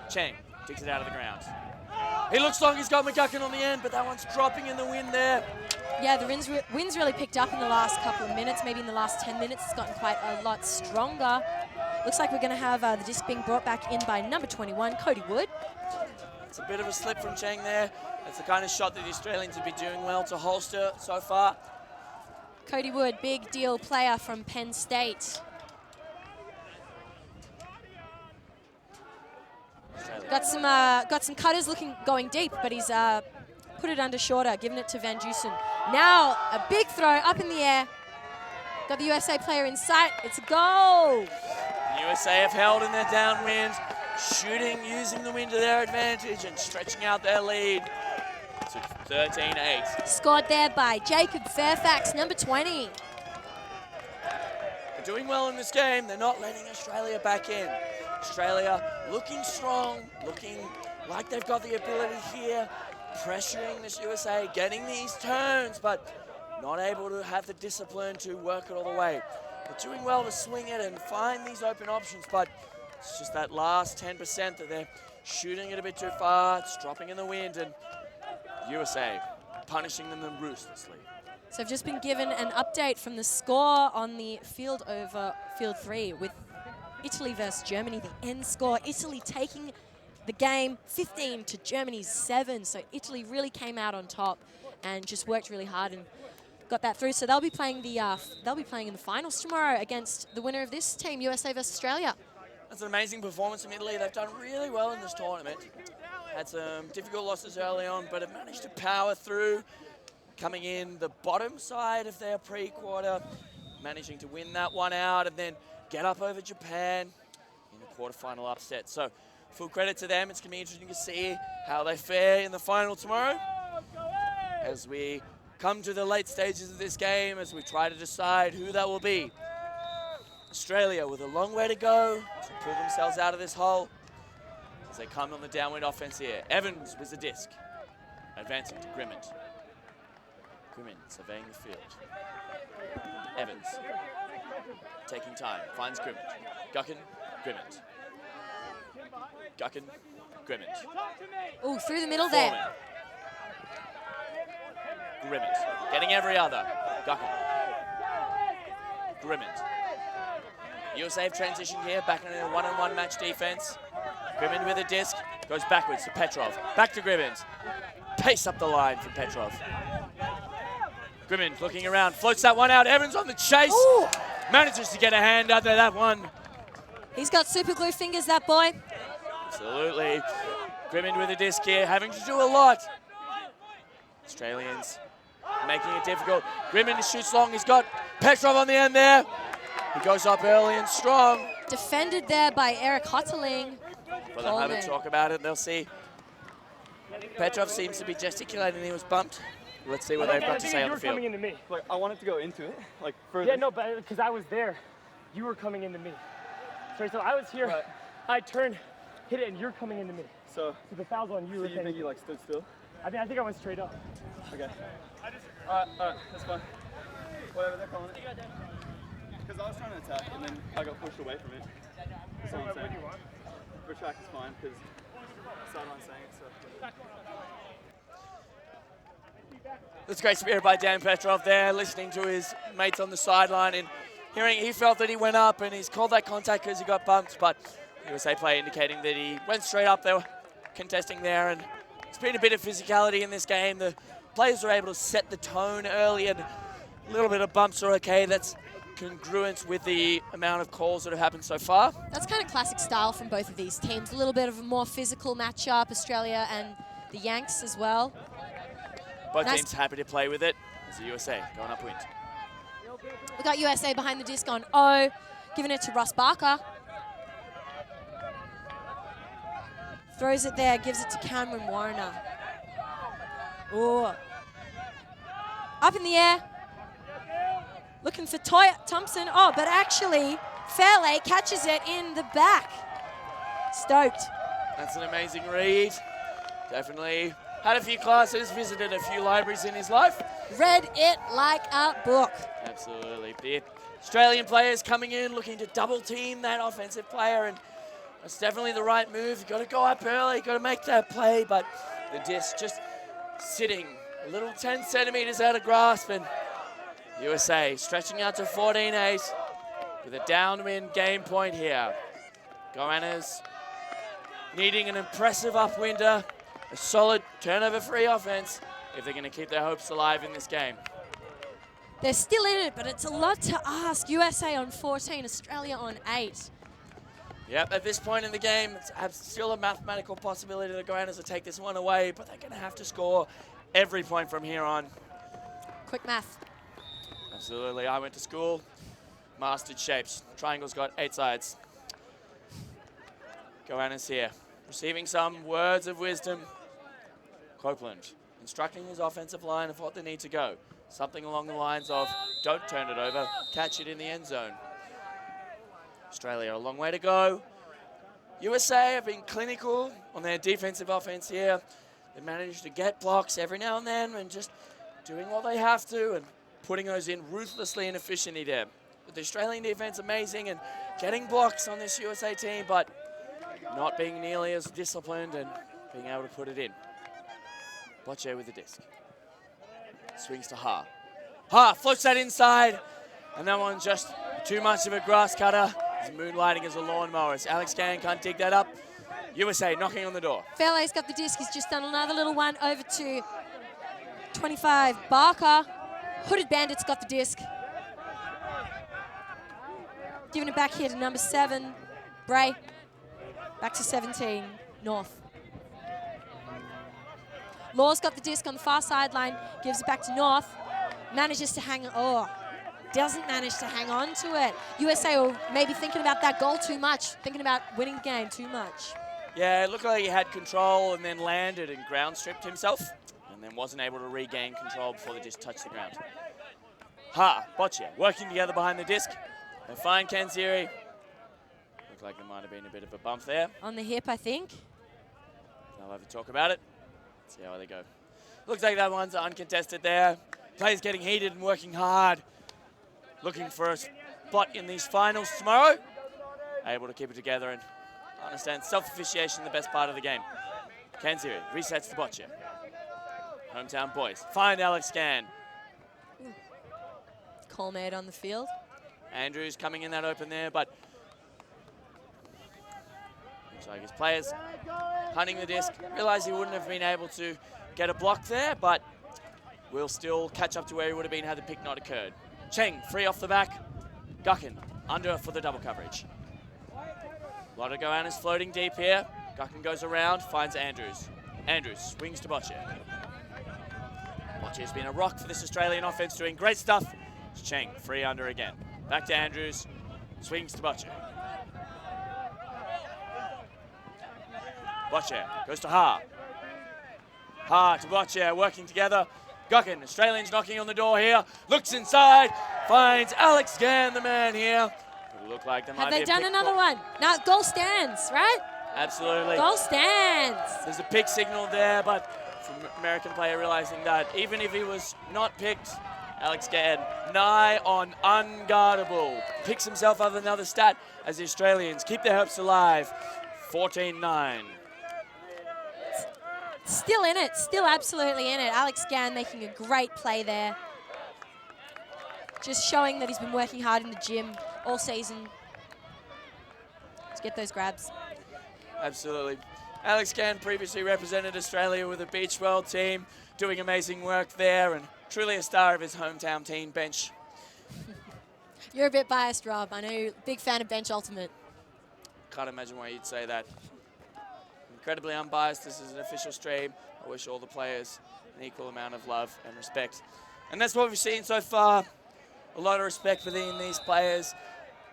Cheng digs it out of the ground. He looks like he's got McGuckin on the end, but that one's dropping in the wind there. Yeah, the wind's really picked up in the last couple of minutes. Maybe in the last 10 minutes, it's gotten quite a lot stronger. Looks like we're going to have the disc being brought back in by number 21, Cody Wood. It's a bit of a slip from Cheng there. That's the kind of shot that the Australians have been doing well to holster so far. Cody Wood, big deal player from Penn State. Got some cutters going deep, but he's put it under shorter, giving it to Van Dusen. Now a big throw up in the air. Got the USA player in sight. It's a goal. The USA have held in their downwind, shooting, using the wind to their advantage and stretching out their lead to 13-8. Scored there by Jacob Fairfax, number 20. They're doing well in this game. They're not letting Australia back in. Australia looking strong, looking like they've got the ability here, pressuring this USA, getting these turns, but not able to have the discipline to work it all the way. They're doing well to swing it and find these open options, but it's just that last 10% that they're shooting it a bit too far, it's dropping in the wind, and USA punishing them ruthlessly. So I've just been given an update from the score on the field over field 3 with Italy versus Germany, the end score. Italy taking the game 15 to Germany's 7. So Italy really came out on top and just worked really hard and got that through. So they'll be playing in the finals tomorrow against the winner of this team, USA versus Australia. That's an amazing performance from Italy. They've done really well in this tournament. Had some difficult losses early on, but have managed to power through, coming in the bottom side of their pre-quarter, managing to win that one out and then get up over Japan in a quarterfinal upset. So full credit to them. It's going to be interesting to see how they fare in the final tomorrow as we come to the late stages of this game, as we try to decide who that will be. Australia with a long way to go to pull themselves out of this hole as they come on the downwind offense here. Evans with the disc, advancing to Grimmett. Grimmett surveying the field. Evans taking time, finds Grimmett. Guckin, Grimmett. Guckin, Grimmett. Oh, through the middle there. Grimmett, getting every other. Guckin. Grimmett. USA have transitioned here, back in a one-on-one match defense. Grimmett with a disc, goes backwards to Petrov. Back to Grimmett. Pace up the line for Petrov. Grimmett looking around, floats that one out. Evans on the chase. Ooh. Manages to get a hand under that one. He's got super glue fingers, that boy. Absolutely. Grimmett with a disc here, having to do a lot. Australians making it difficult. Grimmett shoots long. He's got Petrov on the end there. He goes up early and strong. Defended there by Eric Hotterling. But they'll have a talk about it. They'll see. Petrov seems to be gesticulating. He was bumped. Let's see what they've got to say on the field. You were coming into me. Like, I wanted to go into it, like, further. Yeah, no, but because I was there, you were coming into me. Sorry, so I was here, right. I turned, hit it, and you're coming into me. So the foul's on you. So you think you, like, stood still? I think I went straight up. Okay. All right, that's fine. Whatever they're calling it. Because I was trying to attack, and then I got pushed away from it. That's all I'm saying. Retract is fine, because sideline's saying it, so. That's great spirit by Dan Petrov there, listening to his mates on the sideline and hearing he felt that he went up and he's called that contact because he got bumped, but USA player indicating that he went straight up there. contesting there, and it's been a bit of physicality in this game. The players were able to set the tone early, and a little bit of bumps are okay. That's congruent with the amount of calls that have happened so far. That's kind of classic style from both of these teams. A little bit of a more physical matchup, Australia and the Yanks as well. Both teams happy to play with it. It's the USA going upwind. We got USA behind the disc on O, giving it to Ross Barker. Throws it there, gives it to Cameron Warner. Ooh. Up in the air. Looking for Thompson. Oh, but actually, Fairley catches it in the back. Stoked. That's an amazing read. Definitely had a few classes, visited a few libraries in his life. Read it like a book. Absolutely. The Australian players coming in, looking to double team that offensive player, and that's definitely the right move. You've got to go up early, you've got to make that play, but the disc just sitting a little 10 centimeters out of grasp, and USA stretching out to 14-8 with a downwind game point here. Goannas needing an impressive upwinder, a solid turnover-free offense if they're going to keep their hopes alive in this game. They're still in it, but it's a lot to ask. USA on 14, Australia on 8. Yep, at this point in the game, it's still a mathematical possibility that Goannas will take this one away, but they're going to have to score every point from here on. Quick math. Absolutely. I went to school, mastered shapes. Triangle's got 8 sides. Goannas here, receiving some words of wisdom. Copeland instructing his offensive line of what they need to go. Something along the lines of, don't turn it over, catch it in the end zone. Australia, a long way to go. USA have been clinical on their defensive offense here. They managed to get blocks every now and then and just doing what they have to and putting those in ruthlessly and efficiently there. But the Australian defense amazing and getting blocks on this USA team, but not being nearly as disciplined and being able to put it in. Bocce with the disc. Swings to Ha. Ha floats that inside, and that one's just too much of a grass cutter. He's moonlighting as a lawnmower. As Alex Gann can't dig that up. USA knocking on the door. Fairley's got the disc. He's just done another little one over to 25, Barker. Hooded Bandits got the disc. Giving it back here to number 7, Bray. Back to 17, North. Law's got the disc on the far sideline, gives it back to North. Manages to doesn't manage to hang on to it. USA were maybe thinking about that goal too much, thinking about winning the game too much. Yeah, it looked like he had control and then landed and ground stripped himself and then wasn't able to regain control before the disc touched the ground. Ha, Bocce working together behind the disc. They find Kanziri. Looked like there might have been a bit of a bump there. On the hip, I think. They'll have a talk about it. See how they go. Looks like that one's uncontested there. Players getting heated and working hard. Looking for a spot in these finals tomorrow. Able to keep it together and understand self-officiation, the best part of the game. Kanziri resets to Bocce. Hometown boys find Alex Gann. Colmade on the field. Andrews coming in that open there, but looks like his players hunting the disc. Realize he wouldn't have been able to get a block there, but will still catch up to where he would have been had the pick not occurred. Cheng, free off the back. Gucken, under for the double coverage. Lot of Goannas floating deep here. Gucken goes around, finds Andrews. Andrews swings to Bocce. Bocce has been a rock for this Australian offense, doing great stuff. It's Cheng, free under again. Back to Andrews, swings to Bocce. Bocce goes to Ha. Ha to Bocce, working together. Gucken, Australians knocking on the door here. Looks inside, finds Alex Gann, the man here. It'll look like there might be a Have they done another one? Now goal stands, right? Absolutely. Goal stands. There's a pick signal there, but from American player realizing that even if he was not picked, Alex Gann, nigh on unguardable. Picks himself up another stat as the Australians keep their hopes alive. 14-9. Still in it, still absolutely in it. Alex Gann making a great play there. Just showing that he's been working hard in the gym all season to get those grabs. Absolutely. Alex Gann previously represented Australia with the Beach World team, doing amazing work there, and truly a star of his hometown team, Bench. You're a bit biased, Rob. I know you're a big fan of Bench Ultimate. Can't imagine why you'd say that. Incredibly unbiased. This is an official stream. I wish all the players an equal amount of love and respect. And that's what we've seen so far. A lot of respect within these players.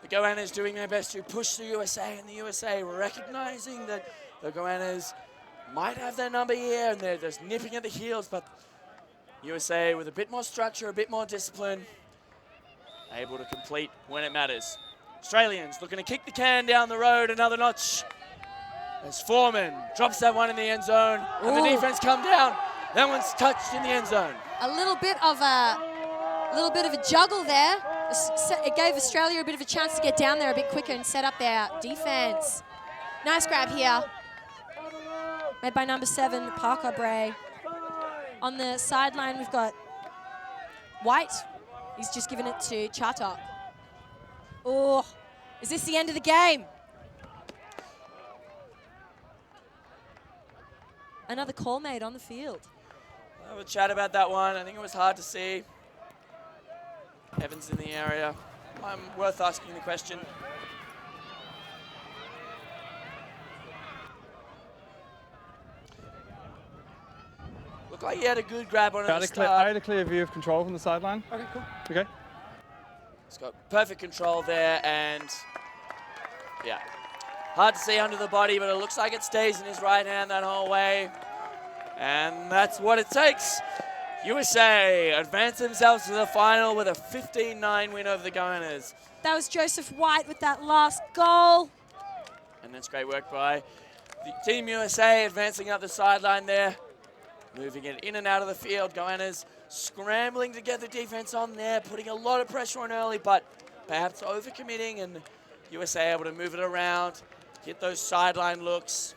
The Goannas doing their best to push the USA, and the USA recognizing that the Goannas might have their number here, and they're just nipping at the heels, but USA with a bit more structure, a bit more discipline, able to complete when it matters. Australians looking to kick the can down the road another notch as Foreman drops that one in the end zone, and the defense come down. That one's touched in the end zone. A little bit of a juggle there. It gave Australia a bit of a chance to get down there a bit quicker and set up their defense. Nice grab here. Made by number 7, Parker Bray. On the sideline, we've got White. He's just given it to Chartok. Oh, is this the end of the game? Another call made on the field. We'll have a chat about that one. I think it was hard to see. Evans in the area. Worth asking the question. Looked like he had a good grab on it at the start. I had a clear view of control from the sideline. Okay, cool. Okay. He's got perfect control there, and yeah. Hard to see under the body, but it looks like it stays in his right hand that whole way. And that's what it takes. USA advance themselves to the final with a 15-9 win over the Goannas. That was Joseph White with that last goal. And that's great work by the Team USA advancing up the sideline there. Moving it in and out of the field. Goannas scrambling to get the defense on there, putting a lot of pressure on early, but perhaps overcommitting, and USA able to move it around, get those sideline looks,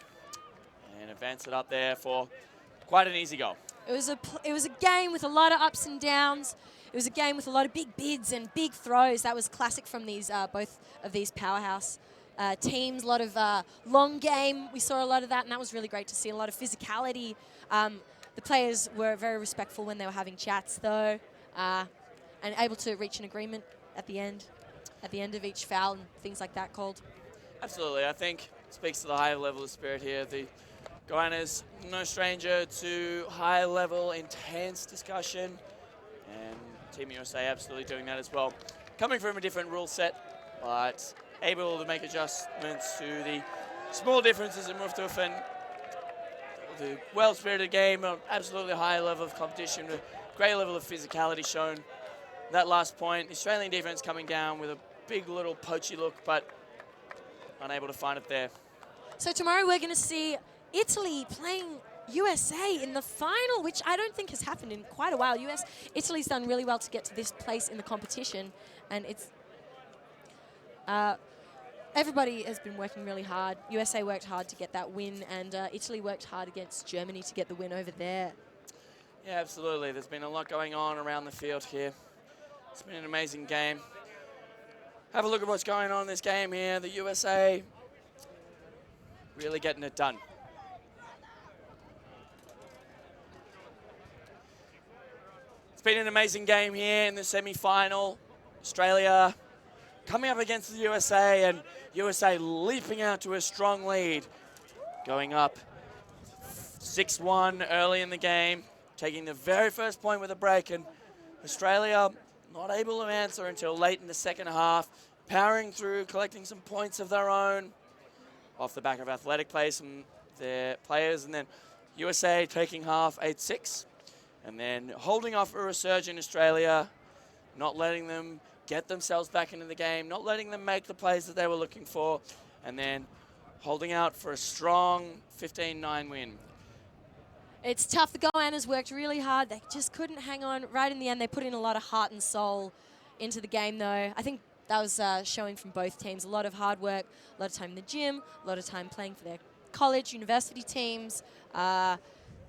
and advance it up there for quite an easy goal. It was a game with a lot of ups and downs. It was a game with a lot of big bids and big throws. That was classic from these both of these powerhouse teams. A lot of long game. We saw a lot of that, and that was really great to see. A lot of physicality. The players were very respectful when they were having chats, though, and able to reach an agreement at the end of each foul and things like that called. Absolutely. I think it speaks to the high level of spirit here. The Goannas, no stranger to high-level, intense discussion, and Team USA absolutely doing that as well. Coming from a different rule set, but able to make adjustments to the small differences in Muftuf, and the well-spirited game, absolutely high level of competition, a great level of physicality shown. That last point, the Australian defense coming down with a big little poachy look, but unable to find it there. So tomorrow we're going to see Italy playing USA in the final, which I don't think has happened in quite a while. Italy's done really well to get to this place in the competition, and it's everybody has been working really hard. USA worked hard to get that win, and Italy worked hard against Germany to get the win over there. Yeah, absolutely. There's been a lot going on around the field here. It's been an amazing game. Have a look at what's going on in this game here. The USA really getting it done. It's been an amazing game here in the semi-final. Australia coming up against the USA, and USA leaping out to a strong lead. Going up 6-1 early in the game, taking the very first point with a break, and Australia not able to answer until late in the second half, powering through, collecting some points of their own off the back of athletic plays from their players, and then USA taking half 8-6. And then holding off a resurgent Australia, not letting them get themselves back into the game, not letting them make the plays that they were looking for, and then holding out for a strong 15-9 win. It's tough. The Goannas worked really hard. They just couldn't hang on. Right in the end, they put in a lot of heart and soul into the game, though. I think that was showing from both teams. A lot of hard work, a lot of time in the gym, a lot of time playing for their college, university teams,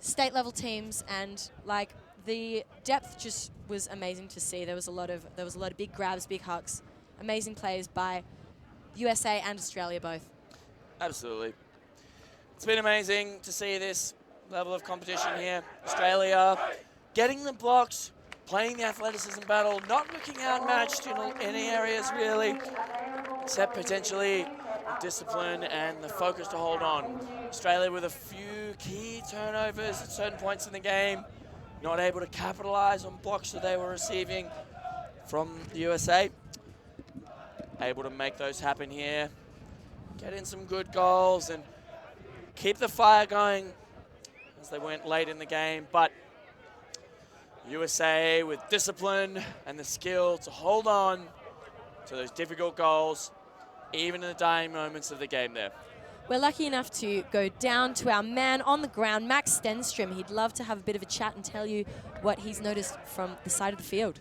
state-level teams, and like the depth just was amazing to see. There was a lot of big grabs, big hucks, amazing plays by USA and Australia both. Absolutely. It's been amazing to see this level of competition here. Australia getting the blocks, playing the athleticism battle, not looking outmatched in any areas really, except potentially discipline and the focus to hold on. Australia with a few key turnovers at certain points in the game, not able to capitalize on blocks that they were receiving from the USA. Able to make those happen here, get in some good goals and keep the fire going as they went late in the game. But USA with discipline and the skill to hold on to those difficult goals, even in the dying moments of the game there. We're lucky enough to go down to our man on the ground, Max Stenstrom. He'd love to have a bit of a chat and tell you what he's noticed from the side of the field.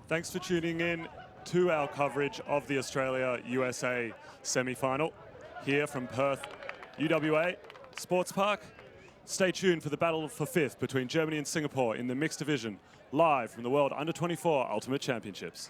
Thanks for tuning in to our coverage of the Australia-USA semi-final here from Perth, UWA Sports Park. Stay tuned for the battle for fifth between Germany and Singapore in the mixed division, live from the World Under-24 Ultimate Championships.